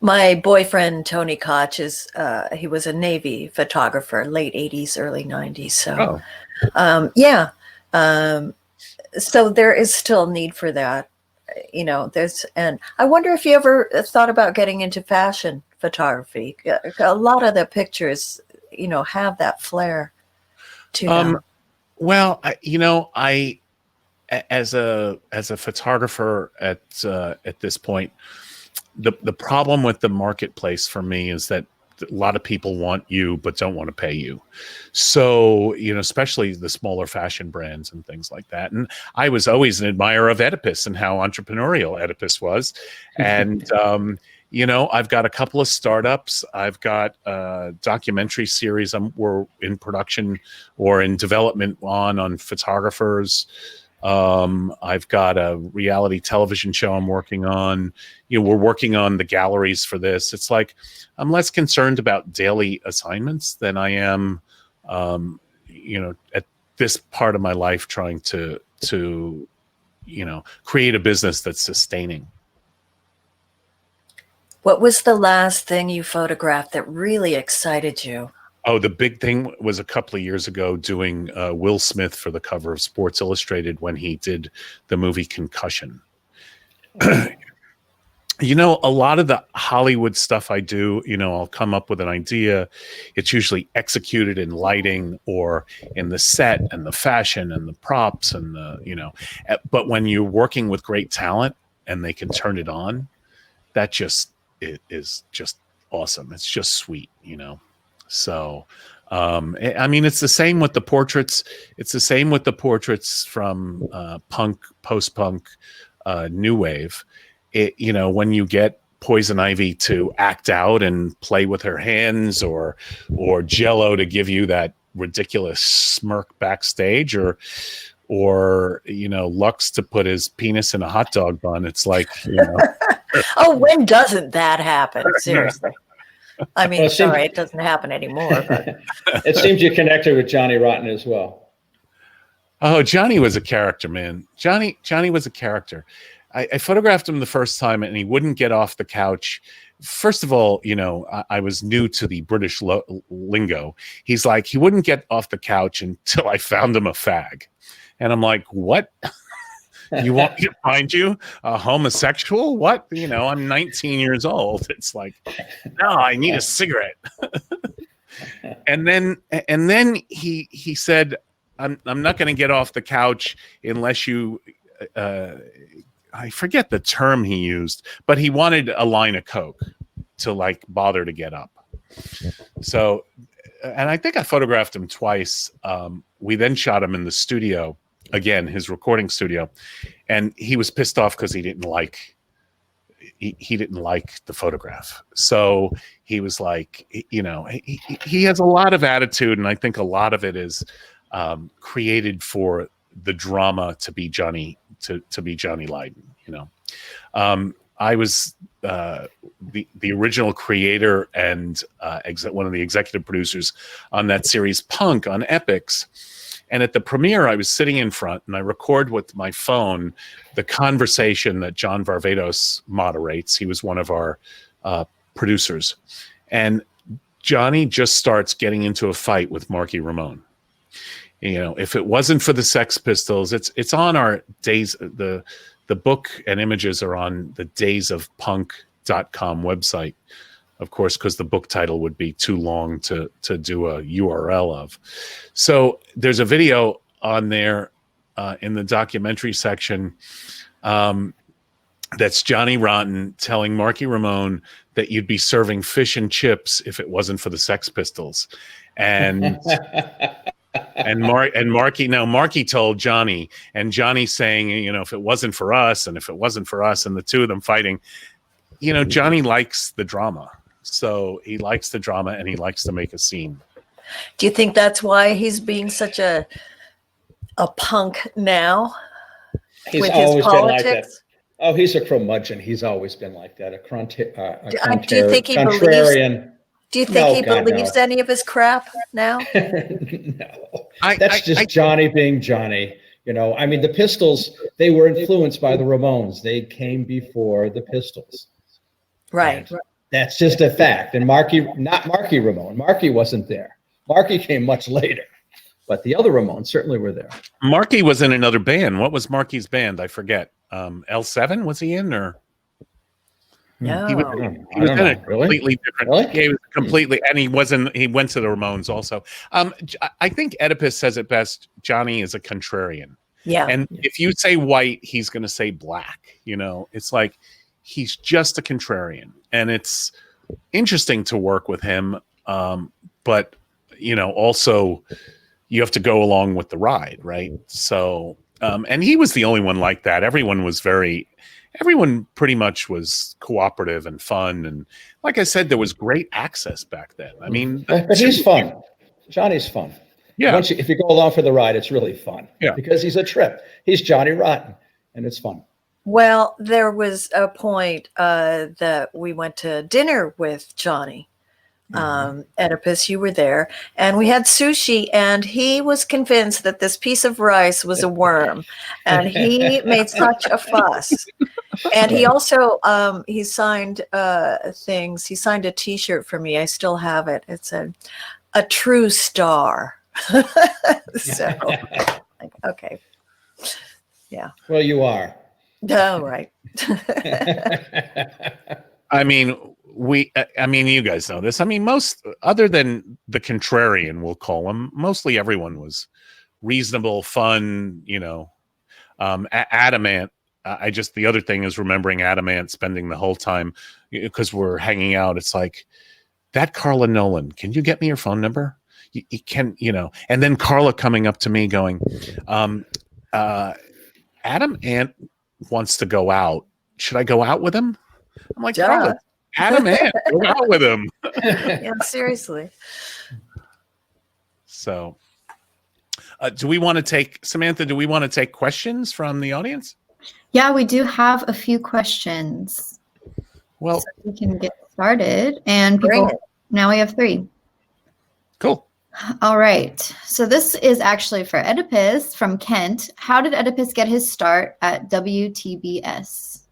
My boyfriend, Tony Koch, he was a Navy photographer, late 80s, early 90s. So, yeah. So there is still need for that. And I wonder if you ever thought about getting into fashion photography. A lot of the pictures, have that flair to them. Well, I as a photographer at this point, the problem with the marketplace for me is that a lot of people want you but don't want to pay you. So, especially the smaller fashion brands and things like that. And I was always an admirer of Oedipus and how entrepreneurial Oedipus was. And I've got a couple of startups. I've got a documentary series we're in production or in development on photographers. I've got a reality television show I'm working on. We're working on the galleries for this. It's like I'm less concerned about daily assignments than I am, at this part of my life trying to create a business that's sustaining. What was the last thing you photographed that really excited you? Oh, the big thing was a couple of years ago doing Will Smith for the cover of Sports Illustrated when he did the movie Concussion. A lot of the Hollywood stuff I do, I'll come up with an idea. It's usually executed in lighting or in the set and the fashion and the props and but when you're working with great talent and they can turn it on, it is just awesome. It's just sweet, So, I mean, it's the same with the portraits. It's the same with the portraits from punk, post-punk, new wave. When you get Poison Ivy to act out and play with her hands, or Jello to give you that ridiculous smirk backstage, or Lux to put his penis in a hot dog bun. It's like, Oh, when doesn't that happen? Seriously. I mean, sorry, it doesn't happen anymore. But. It seems you connected with Johnny Rotten as well. Oh, Johnny was a character, man. Johnny was a character. I photographed him the first time and he wouldn't get off the couch. First of all, I was new to the British lingo. He's like, he wouldn't get off the couch until I found him a fag. And I'm like, what? You want me to find you a homosexual? What? I'm 19 years old. It's like, no, I need a cigarette. and then he said, I'm not going to get off the couch unless you, I forget the term he used, but he wanted a line of Coke to bother to get up. So, and I think I photographed him twice. We then shot him in the studio. Again, his recording studio, and he was pissed off because he didn't like the photograph. So he was like, he has a lot of attitude, and I think a lot of it is created for the drama to be Johnny Lydon. I was the original creator and one of the executive producers on that series Punk on Epix. And at the premiere, I was sitting in front and I record with my phone the conversation that John Varvatos moderates. He was one of our producers. And Johnny just starts getting into a fight with Marky Ramone. If it wasn't for the Sex Pistols, it's on our days. The book and images are on the daysofpunk.com website. Of course, because the book title would be too long to do a URL of. So there's a video on there in the documentary section that's Johnny Rotten telling Marky Ramone that you'd be serving fish and chips if it wasn't for the Sex Pistols. And And Marky told Johnny, and Johnny saying, if it wasn't for us, and if it wasn't for us, and the two of them fighting, Johnny likes the drama. So he likes the drama and he likes to make a scene. Do you think that's why he's being such a punk now? He's always been like that. Oh, he's a curmudgeon. He's always been like that. Do you think he contrarian. Do you think he believes any of his crap now? No, that's just Johnny being Johnny. The Pistols, they were influenced by the Ramones. They came before the Pistols. Right. And that's just a fact. And not Marky Ramone. Marky wasn't there. Marky came much later. But the other Ramones certainly were there. Marky was in another band. What was Marky's band? I forget. L7 was he in, or? No, he was in a completely different. Really? He was completely, and he wasn't. He went to the Ramones also. I think Oedipus says it best. Johnny is a contrarian. Yeah. And if you say white, he's going to say black. It's like he's just a contrarian, and it's interesting to work with him. But also you have to go along with the ride, right? So, and he was the only one like that. Everyone pretty much was cooperative and fun. And like I said, there was great access back then. I mean, but he's fun. Johnny's fun. Yeah. If you go along for the ride, it's really fun. Yeah. Because he's a trip. He's Johnny Rotten, and it's fun. Well, there was a point that we went to dinner with Johnny. Oedipus, you were there, and we had sushi, and he was convinced that this piece of rice was a worm, and he made such a fuss. And he also he signed things. He signed a T-shirt for me. I still have it. It said "A True Star." So, okay, yeah. Well, you are. Oh, right. I mean, you guys know this. I mean, most, other than the contrarian, we'll call him, mostly everyone was reasonable, fun, Adamant. The other thing is remembering Adamant spending the whole time, because we're hanging out. It's like, that Carla Nolan, can you get me your phone number? You can, and then Carla coming up to me going, Adam Ant wants to go out. Should I go out with him? I'm like, Carla, Adam Ant, go out with him. Yeah, seriously. So, do we want to take, Samantha, questions from the audience? Yeah, we do have a few questions. Well, so we can get started. And now we have 3. Cool. All right. So this is actually for Oedipus from Kent. How did Oedipus get his start at WTBS?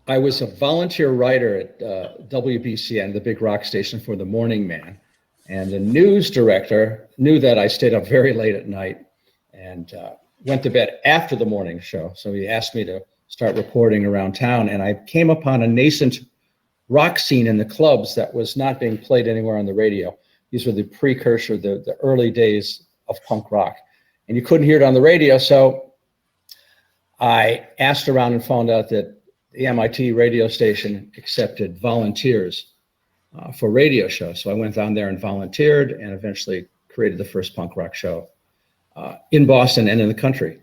I was a volunteer writer at WBCN, the big rock station, for the Morning Man. And the news director knew that I stayed up very late at night and went to bed after the morning show. So he asked me to start reporting around town. And I came upon a nascent rock scene in the clubs that was not being played anywhere on the radio. These were the precursor, the early days of punk rock. And you couldn't hear it on the radio. So I asked around and found out that the MIT radio station accepted volunteers for radio shows. So I went down there and volunteered and eventually created the first punk rock show in Boston and in the country.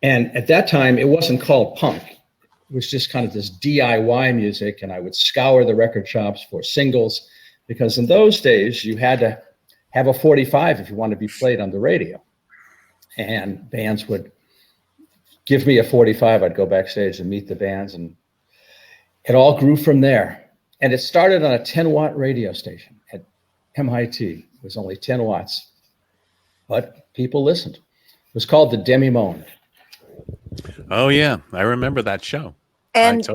And at that time, it wasn't called punk. It was just kind of this DIY music, and I would scour the record shops for singles, because in those days you had to have a 45 if you wanted to be played on the radio. And bands would give me a 45. I'd go backstage and meet the bands, and it all grew from there. And it started on a 10-watt radio station at MIT. It was only 10 watts, but people listened. It was called the Demi-Monde. Oh yeah, I remember that show. And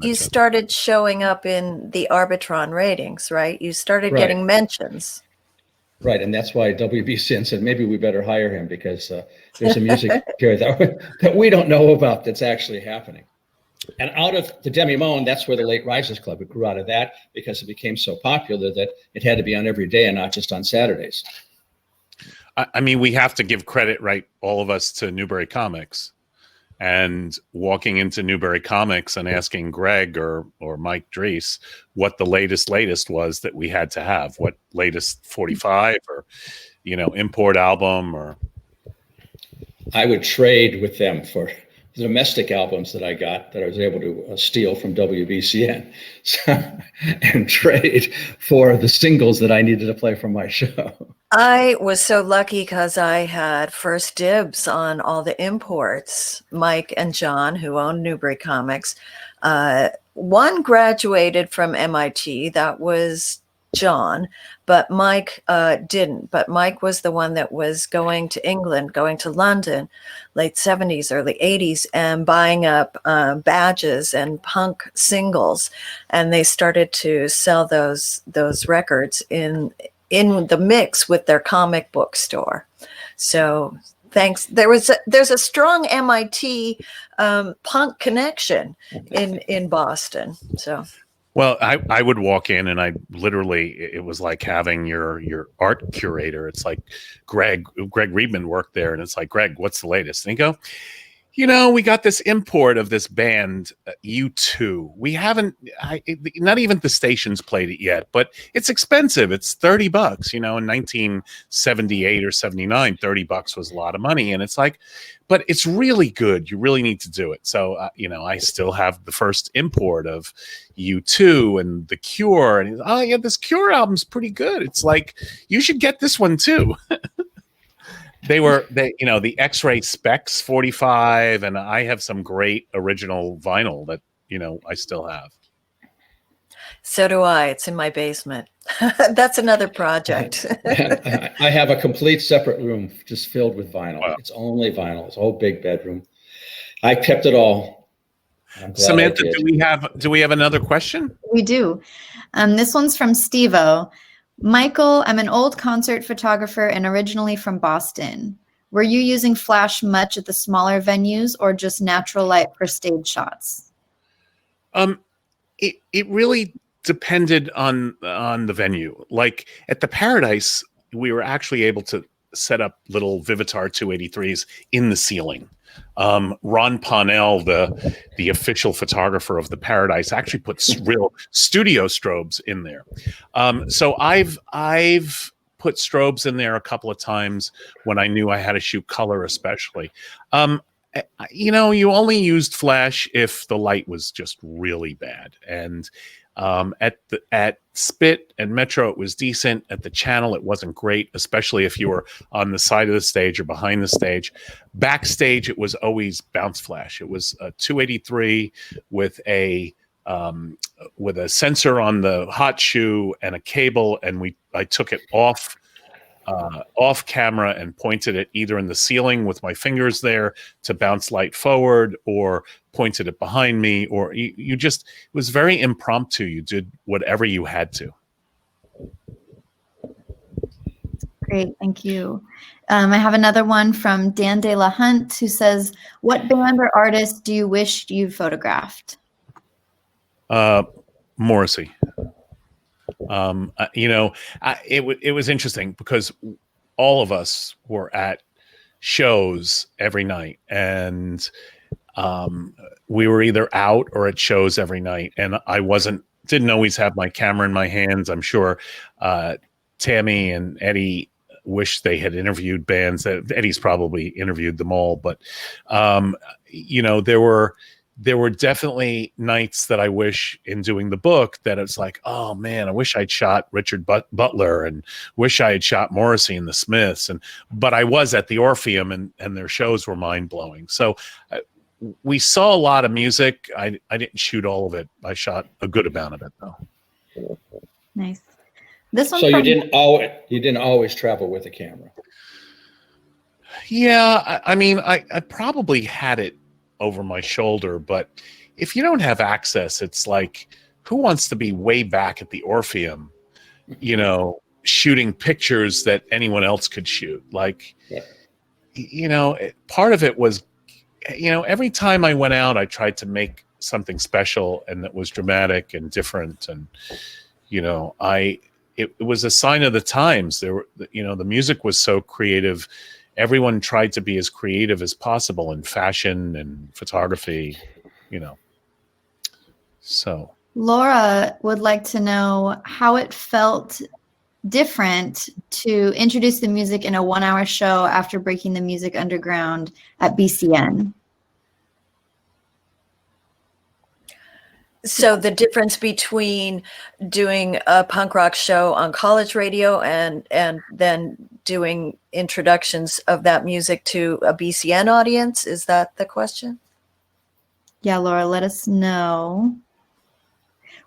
you started showing up in the Arbitron ratings, right? You started getting mentions. Right, and that's why WBCN said maybe we better hire him, because there's some music here that we don't know about that's actually happening. And out of the Demi-Monde, that's where the Late Risers Club, it grew out of that, because it became so popular that it had to be on every day and not just on Saturdays. I mean, we have to give credit, right, all of us, to Newbury Comics. and walking into Newbury Comics and asking Greg or Mike Drees what the latest was that we had to have, what latest 45 or, import album or. I would trade with them for the domestic albums that I got that I was able to steal from WBCN and trade for the singles that I needed to play for my show. I was so lucky because I had first dibs on all the imports. Mike and John, who owned Newbury Comics, one graduated from MIT. That was John, but Mike didn't. But Mike was the one that was going to England, going to London, late 70s, early 80s, and buying up badges and punk singles. And they started to sell those records in the mix with their comic book store. So thanks. There's a strong MIT punk connection in Boston. So. Well, I would walk in and it was like having your art curator. It's like Greg Riedman worked there, and it's like, Greg, what's the latest? And he'd go, we got this import of this band, U2. We haven't, not even the stations played it yet, but it's expensive. It's $30, in 1978 or 79, $30 was a lot of money. And it's like, but it's really good. You really need to do it. So, I still have the first import of U2 and The Cure. And this Cure album's pretty good. It's like, you should get this one too. The X-Ray Specs 45, and I have some great original vinyl that, I still have. So do I. It's in my basement. That's another project. I have a complete separate room just filled with vinyl. Wow. It's only vinyl. It's a whole big bedroom. I kept it all. Samantha, do we have another question? We do. This one's from Steve-O. Michael, I'm an old concert photographer and originally from Boston. Were you using flash much at the smaller venues or just natural light for stage shots? It really depended on the venue. Like at the Paradise, we were actually able to set up little Vivitar 283s in the ceiling. Ron Ponnell, the official photographer of the Paradise, actually put real studio strobes in there. So I've put strobes in there a couple of times when I knew I had to shoot color, especially. You only used flash if the light was just really bad. And at Spit and Metro, it was decent. At the Channel, it wasn't great, especially if you were on the side of the stage or behind the stage. Backstage, it was always bounce flash. It was a 283 with a sensor on the hot shoe and a cable, and I took it off camera and pointed it either in the ceiling with my fingers there to bounce light forward, or pointed it behind me, or you just, it was very impromptu. You did whatever you had to. Great, thank you. I have another one from Dan De La Hunt, who says, what band or artist do you wish you photographed? Morrissey. It was interesting because all of us were at shows every night, and we were either out or at shows every night, and I didn't always have my camera in my hands. I'm sure Tami and Eddie wish they had interviewed bands. Eddie's probably interviewed them all, but there were definitely nights that I wish in doing the book that it's like, oh man, I wish I'd shot Richard Butler and wish I had shot Morrissey and the Smiths. But I was at the Orpheum and their shows were mind blowing. So we saw a lot of music. I didn't shoot all of it. I shot a good amount of it though. Nice. This one. So you didn't always travel with a camera. Yeah. I probably had it over my shoulder, but if you don't have access, it's like, who wants to be way back at the Orpheum, shooting pictures that anyone else could shoot? Like, part of it was, every time I went out, I tried to make something special and that was dramatic and different. And, it was a sign of the times. There were, the music was so creative everyone tried to be as creative as possible in fashion and photography, you know. So Laura would like to know how it felt different to introduce the music in a 1-hour show after breaking the music underground at BCN. So the difference between doing a punk rock show on college radio and then doing introductions of that music to a BCN audience, is that the question? Yeah, Laura, let us know.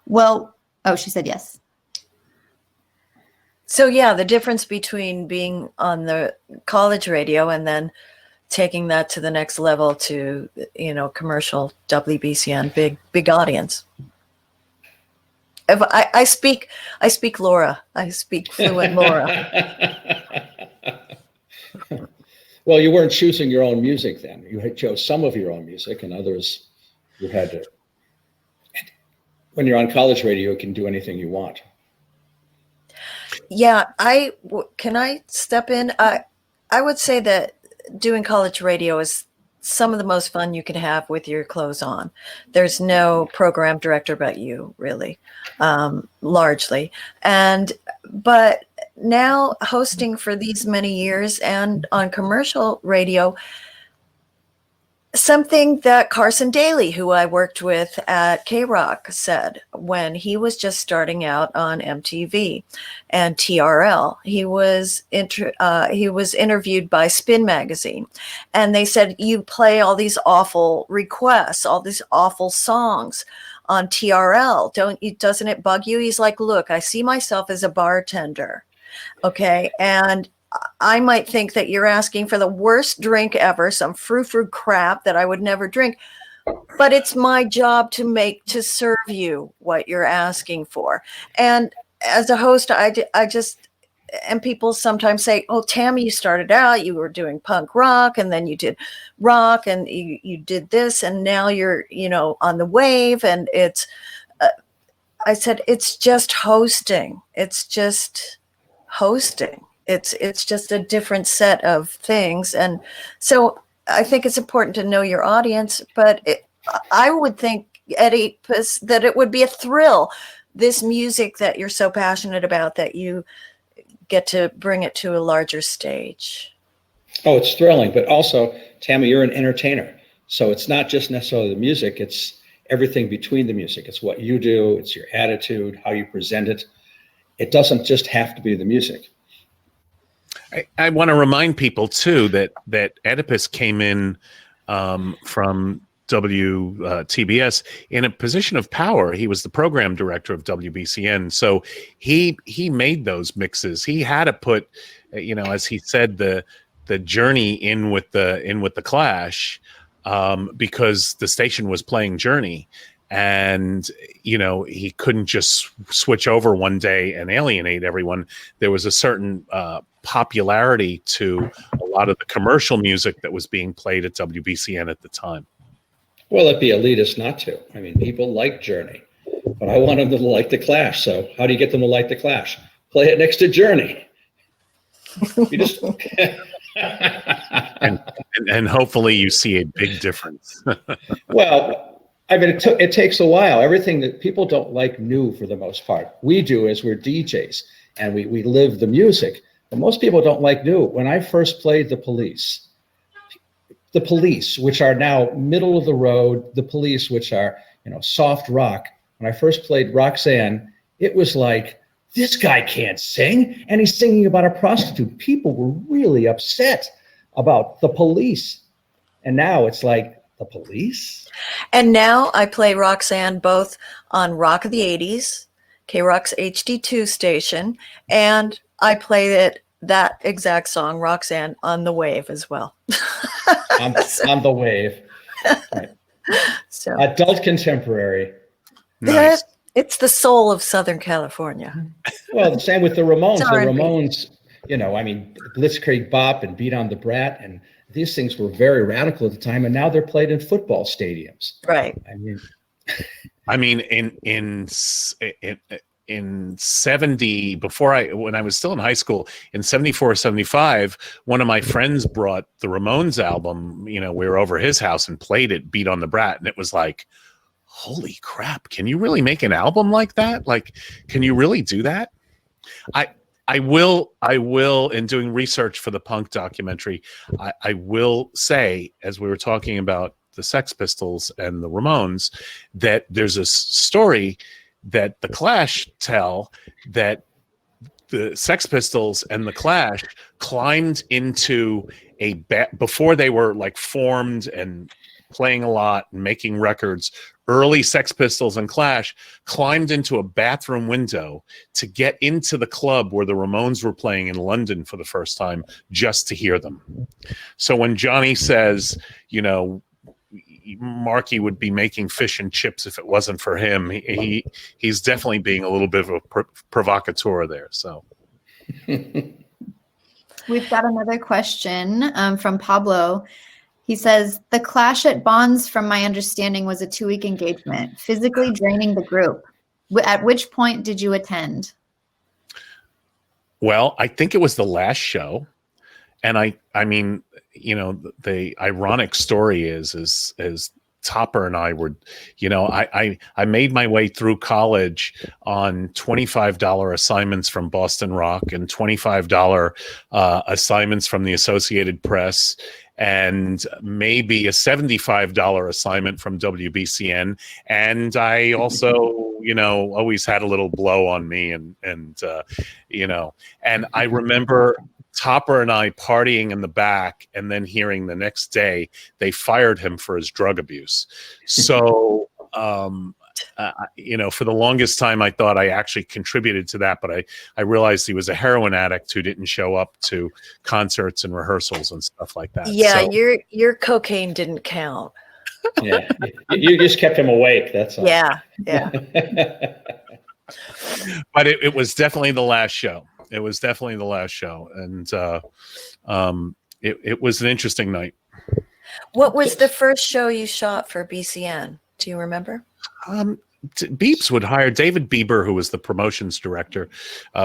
Well, oh, she said yes. So yeah, the difference between being on the college radio and then taking that to the next level to, you know, commercial WBCN, big audience. If I speak Laura. I speak fluent Laura. Well, you weren't choosing your own music then. You had chose some of your own music, and others you had to. When you're on college radio, you can do anything you want. Yeah, can I step in? I would say that doing college radio is some of the most fun you can have with your clothes on. There's no program director but you, really, largely. But now hosting for these many years and on commercial radio, something that Carson Daly, who I worked with at K-Rock, said when he was just starting out on MTV and TRL. He was interviewed by Spin Magazine, and they said, "You play all these awful requests, all these awful songs on TRL. Doesn't it bug you?" He's like, "Look, I see myself as a bartender, okay, and I might think that you're asking for the worst drink ever, some frou-frou crap that I would never drink, but it's my job to serve you what you're asking for." And as a host, I just, and people sometimes say, "Oh, Tami, you started out, you were doing punk rock, and then you did rock, and you did this, and now you're, you know, on the wave." And it's, I said, it's just hosting. It's just hosting. It's just a different set of things. And so I think it's important to know your audience, but I would think, Oedipus, that it would be a thrill, this music that you're so passionate about, that you get to bring it to a larger stage. Oh, it's thrilling. But also, Tami, you're an entertainer. So it's not just necessarily the music, it's everything between the music. It's what you do, it's your attitude, how you present it. It doesn't just have to be the music. I want to remind people too that Oedipus came in from WTBS in a position of power. He was the program director of WBCN, so he made those mixes. He had to put, you know, as he said, the Journey in with the Clash, because the station was playing Journey. And, you know, he couldn't just switch over one day and alienate everyone. There was a certain popularity to a lot of the commercial music that was being played at WBCN at the time. Well, it'd be elitist not to. I mean, people like Journey, but I want them to like the Clash. So how do you get them to like the Clash? Play it next to Journey. You just and hopefully you see a big difference. Well, I mean, it takes a while. Everything that people don't like new for the most part. We do, as we're DJs and we live the music. But most people don't like new. When I first played the Police, which are now middle of the road, the Police, which are, you know, soft rock. When I first played Roxanne, it was like, this guy can't sing, and he's singing about a prostitute. People were really upset about the Police. And now it's like, the Police? And now I play Roxanne both on Rock of the 80s, K-Rock's HD2 station, and I play that exact song, Roxanne, on the Wave as well. on the Wave. Right. So adult contemporary. Nice. It's the soul of Southern California. Well, the same with the Ramones. It's The R&B. Ramones, you know, I mean, Blitzkrieg Bop and Beat on the Brat, and these things were very radical at the time, and now they're played in football stadiums. Right. I mean, in in 70, when I was still in high school, in 74, 75, one of my friends brought the Ramones album. We were over his house and played it, Beat on the Brat, and it was like, holy crap, can you really make an album like that? Like, can you really do that? I will, in doing research for the punk documentary, I will say, as we were talking about the Sex Pistols and the Ramones, that there's a story that the Clash tell, that the Sex Pistols and the Clash climbed into before they were like formed and playing a lot and making records. Early Sex Pistols and Clash climbed into a bathroom window to get into the club where the Ramones were playing in London for the first time, just to hear them. So when Johnny says, Marky would be making fish and chips if it wasn't for him, he's definitely being a little bit of a provocateur there. So we've got another question from Pablo. He says, the Clash at Bonds, from my understanding, was a 2-week engagement, physically draining the group. At which point did you attend? Well, I think it was the last show. And I mean, the ironic story is Topper and I were, I made my way through college on $25 assignments from Boston Rock and $25 assignments from the Associated Press, and maybe a $75 assignment from WBCN. And I also, always had a little blow on me, and I remember Topper and I partying in the back, and then hearing the next day they fired him for his drug abuse. So, for the longest time, I thought I actually contributed to that, but I realized he was a heroin addict who didn't show up to concerts and rehearsals and stuff like that. Yeah, so, your cocaine didn't count. Yeah, you just kept him awake. That's all. Yeah. But it was definitely the last show. It was definitely the last show, and it was an interesting night. What was the first show you shot for BCN? Do you remember? Beeps would hire David Bieber, who was the promotions director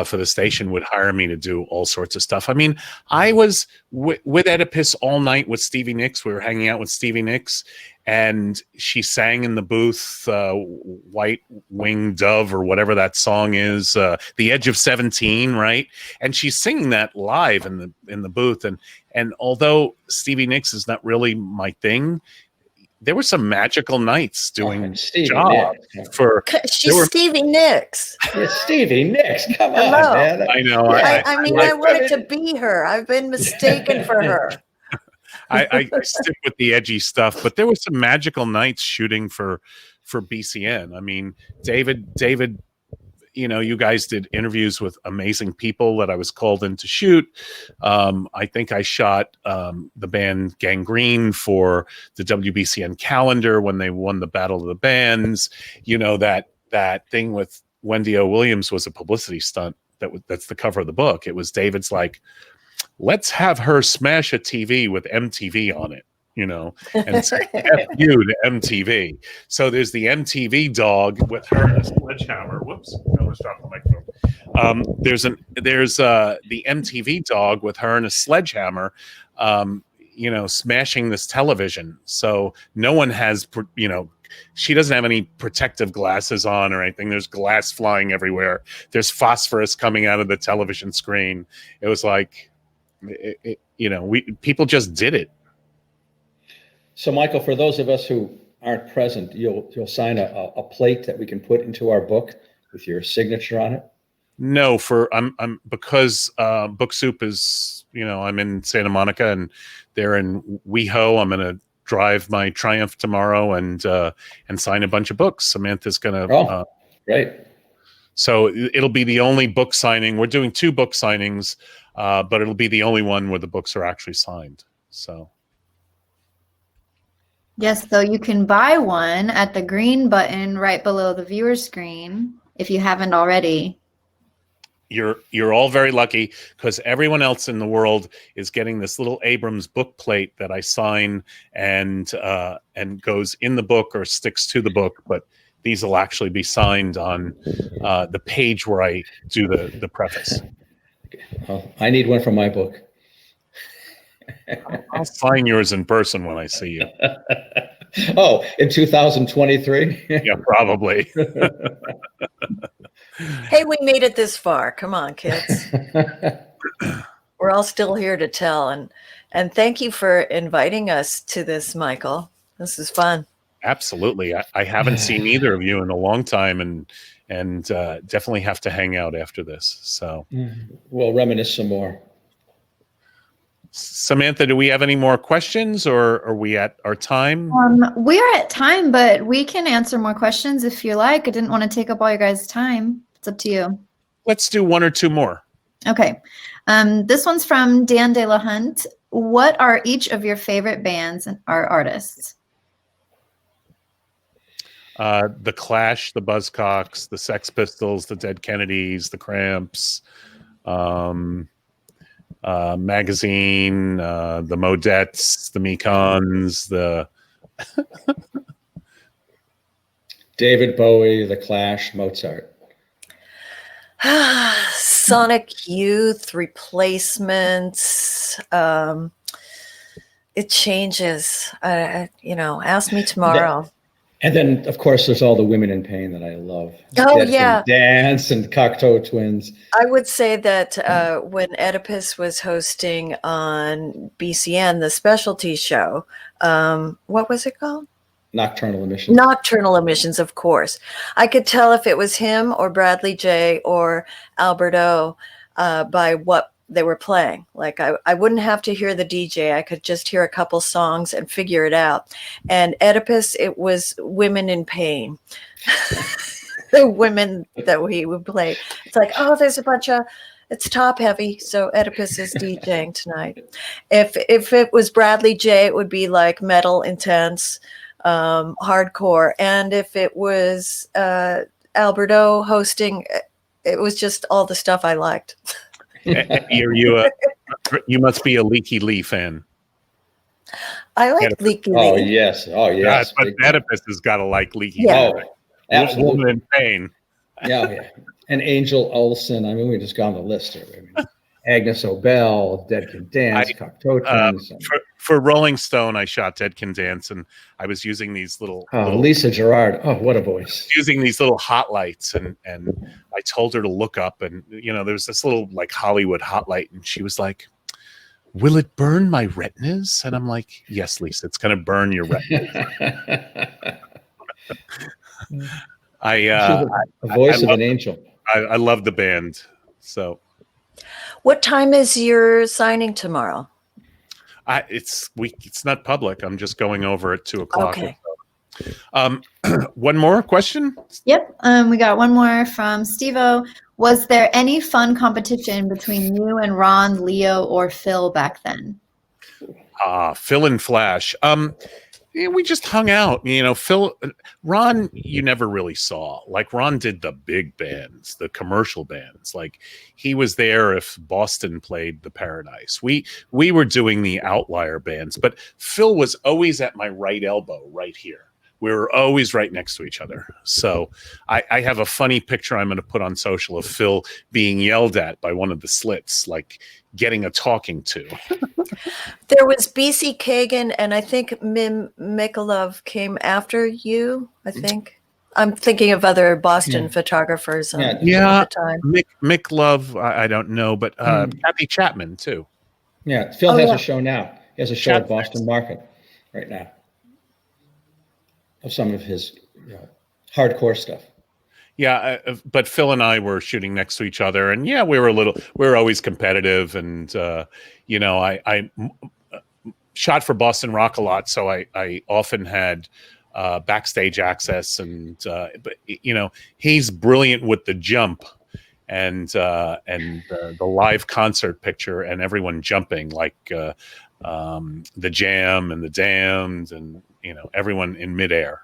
for the station, would hire me to do all sorts of stuff. I mean, I was with Oedipus all night with Stevie Nicks. We were hanging out with Stevie Nicks, and she sang in the booth, White Winged Dove, or whatever that song is, The Edge of 17, right? And she's singing that live in the booth. And although Stevie Nicks is not really my thing, there were some magical nights doing jobs for. She's Stevie Nicks. Yeah, Stevie Nicks. Come on, man. I know. Yeah, I wanted to be her. I've been mistaken for her. I stick with the edgy stuff, but there were some magical nights shooting for BCN. I mean, David, you guys did interviews with amazing people that I was called in to shoot. I think I shot the band Gangrene for the WBCN calendar when they won the Battle of the Bands. That thing with Wendy O. Williams was a publicity stunt. That's the cover of the book. It was David's like, let's have her smash a TV with MTV on it. And say, F you to MTV. So there's the MTV dog with her and a sledgehammer. Whoops, I almost dropped the microphone. There's the MTV dog with her and a sledgehammer, smashing this television. So no one has, she doesn't have any protective glasses on or anything. There's glass flying everywhere. There's phosphorus coming out of the television screen. It was like, people just did it. So, Michael, for those of us who aren't present, you'll sign a plate that we can put into our book with your signature on it? No, I'm because Book Soup is, I'm in Santa Monica and they're in WeHo. I'm gonna drive my Triumph tomorrow and sign a bunch of books. Samantha's gonna. Great. So it'll be the only book signing. We're doing 2 book signings, but it'll be the only one where the books are actually signed. So. Yes, so you can buy one at the green button right below the viewer screen if you haven't already. You're all very lucky because everyone else in the world is getting this little Abrams book plate that I sign and goes in the book or sticks to the book. But these will actually be signed on the page where I do the preface. Well, I need one for my book. I'll sign yours in person when I see you. Oh, in 2023? Yeah, probably. Hey, we made it this far. Come on, kids. We're all still here to tell. And thank you for inviting us to this, Michael. This is fun. Absolutely. I haven't seen either of you in a long time, and definitely have to hang out after this. So We'll reminisce some more. Samantha, do we have any more questions, or are we at our time? We are at time, but we can answer more questions if you like. I didn't want to take up all your guys' time. It's up to you. Let's do one or two more. Okay. This one's from Dan De La Hunt. What are each of your favorite bands and or artists? The Clash, the Buzzcocks, the Sex Pistols, the Dead Kennedys, the Cramps, Magazine, the Modettes, the Mekons, the David Bowie, The Clash, Mozart. Sonic Youth, Replacements. It changes. Ask me tomorrow. And then, of course, there's all the women in pain that I love. Oh, Dead yeah. Can Dance and Cocteau Twins. I would say that when Oedipus was hosting on BCN, the specialty show, what was it called? Nocturnal Emissions. Nocturnal Emissions, of course. I could tell if it was him or Bradley J or Alberto by what they were playing. Like I wouldn't have to hear the DJ. I could just hear a couple songs and figure it out. And Oedipus, it was Women in Pain. The women that we would play. It's like, oh, there's a bunch of, it's top heavy. So Oedipus is DJing tonight. If it was Bradley J, it would be like metal, intense, hardcore. And if it was Alberto hosting, it was just all the stuff I liked. You must be a Leaky Lee fan. I like Leaky Lee. Oh yes, But Oedipus has got to like Leaky Yeah. Lee. Oh, absolutely. Woman in Pain. Yeah. And Angel Olsen. I mean, we just gone the list here. I mean, Agnes Obel, Dead Can Dance, Cocteau Twins. For Rolling Stone, I shot Dead Can Dance, and I was using these little Lisa Gerard. Oh, what a voice! Using these little hot lights, and I told her to look up, and there's this little like Hollywood hot light, and she was like, "Will it burn my retinas?" And I'm like, "Yes, Lisa, it's going to burn your retinas." A voice of an angel. I love the band. So, what time is your signing tomorrow? It's not public. I'm just going over at 2:00. Okay. One more question. Yep. We got one more from Steve-O. Was there any fun competition between you and Ron, Leo, or Phil back then? Phil and Flash. We just hung out. Ron, you never really saw. Like Ron did the big bands, the commercial bands. Like he was there if Boston played the Paradise. We were doing the outlier bands, but Phil was always at my right elbow, right here. We were always right next to each other. So I have a funny picture I'm going to put on social of Phil being yelled at by one of the slits, like getting a talking to. There was BC Kagan, and I think Mim Mikolov came after you, I think. I'm thinking of other Boston photographers. At the time. Mick Love, I don't know, but Kathy Chapman, too. Yeah, Phil has a show now. He has a show at Boston Market right now of some of his hardcore stuff. Yeah, but Phil and I were shooting next to each other, and we were always competitive, and I shot for Boston Rock a lot, so I often had backstage access, and but he's brilliant with the jump and the live concert picture and everyone jumping, like the Jam and the Damned, and everyone in midair.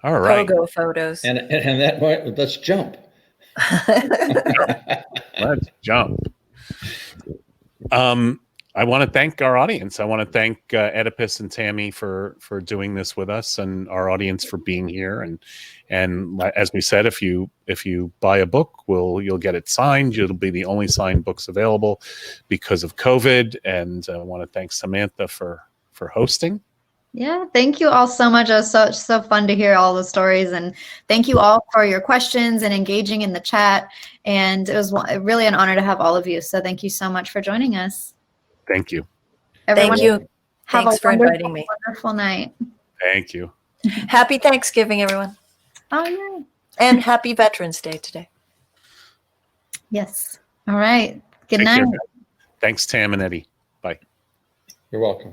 All right. Pogo photos. And that point, let's jump. Let's jump. I want to thank our audience. I want to thank Oedipus and Tami for doing this with us, and our audience for being here. And as we said, if you buy a book, you'll get it signed. It'll be the only signed books available because of COVID. And I want to thank Samantha for hosting. Yeah, thank you all so much. It was so fun to hear all the stories, and thank you all for your questions and engaging in the chat. And it was really an honor to have all of you. So thank you so much for joining us. Thank you. Everyone, Thank you. have Thanks a for inviting me. wonderful night. Thank you. Happy Thanksgiving, everyone. Oh, yeah. And happy Veterans Day today. Yes. All right. Good Take night. care. Thanks, Tam and Eddie. Bye. You're welcome.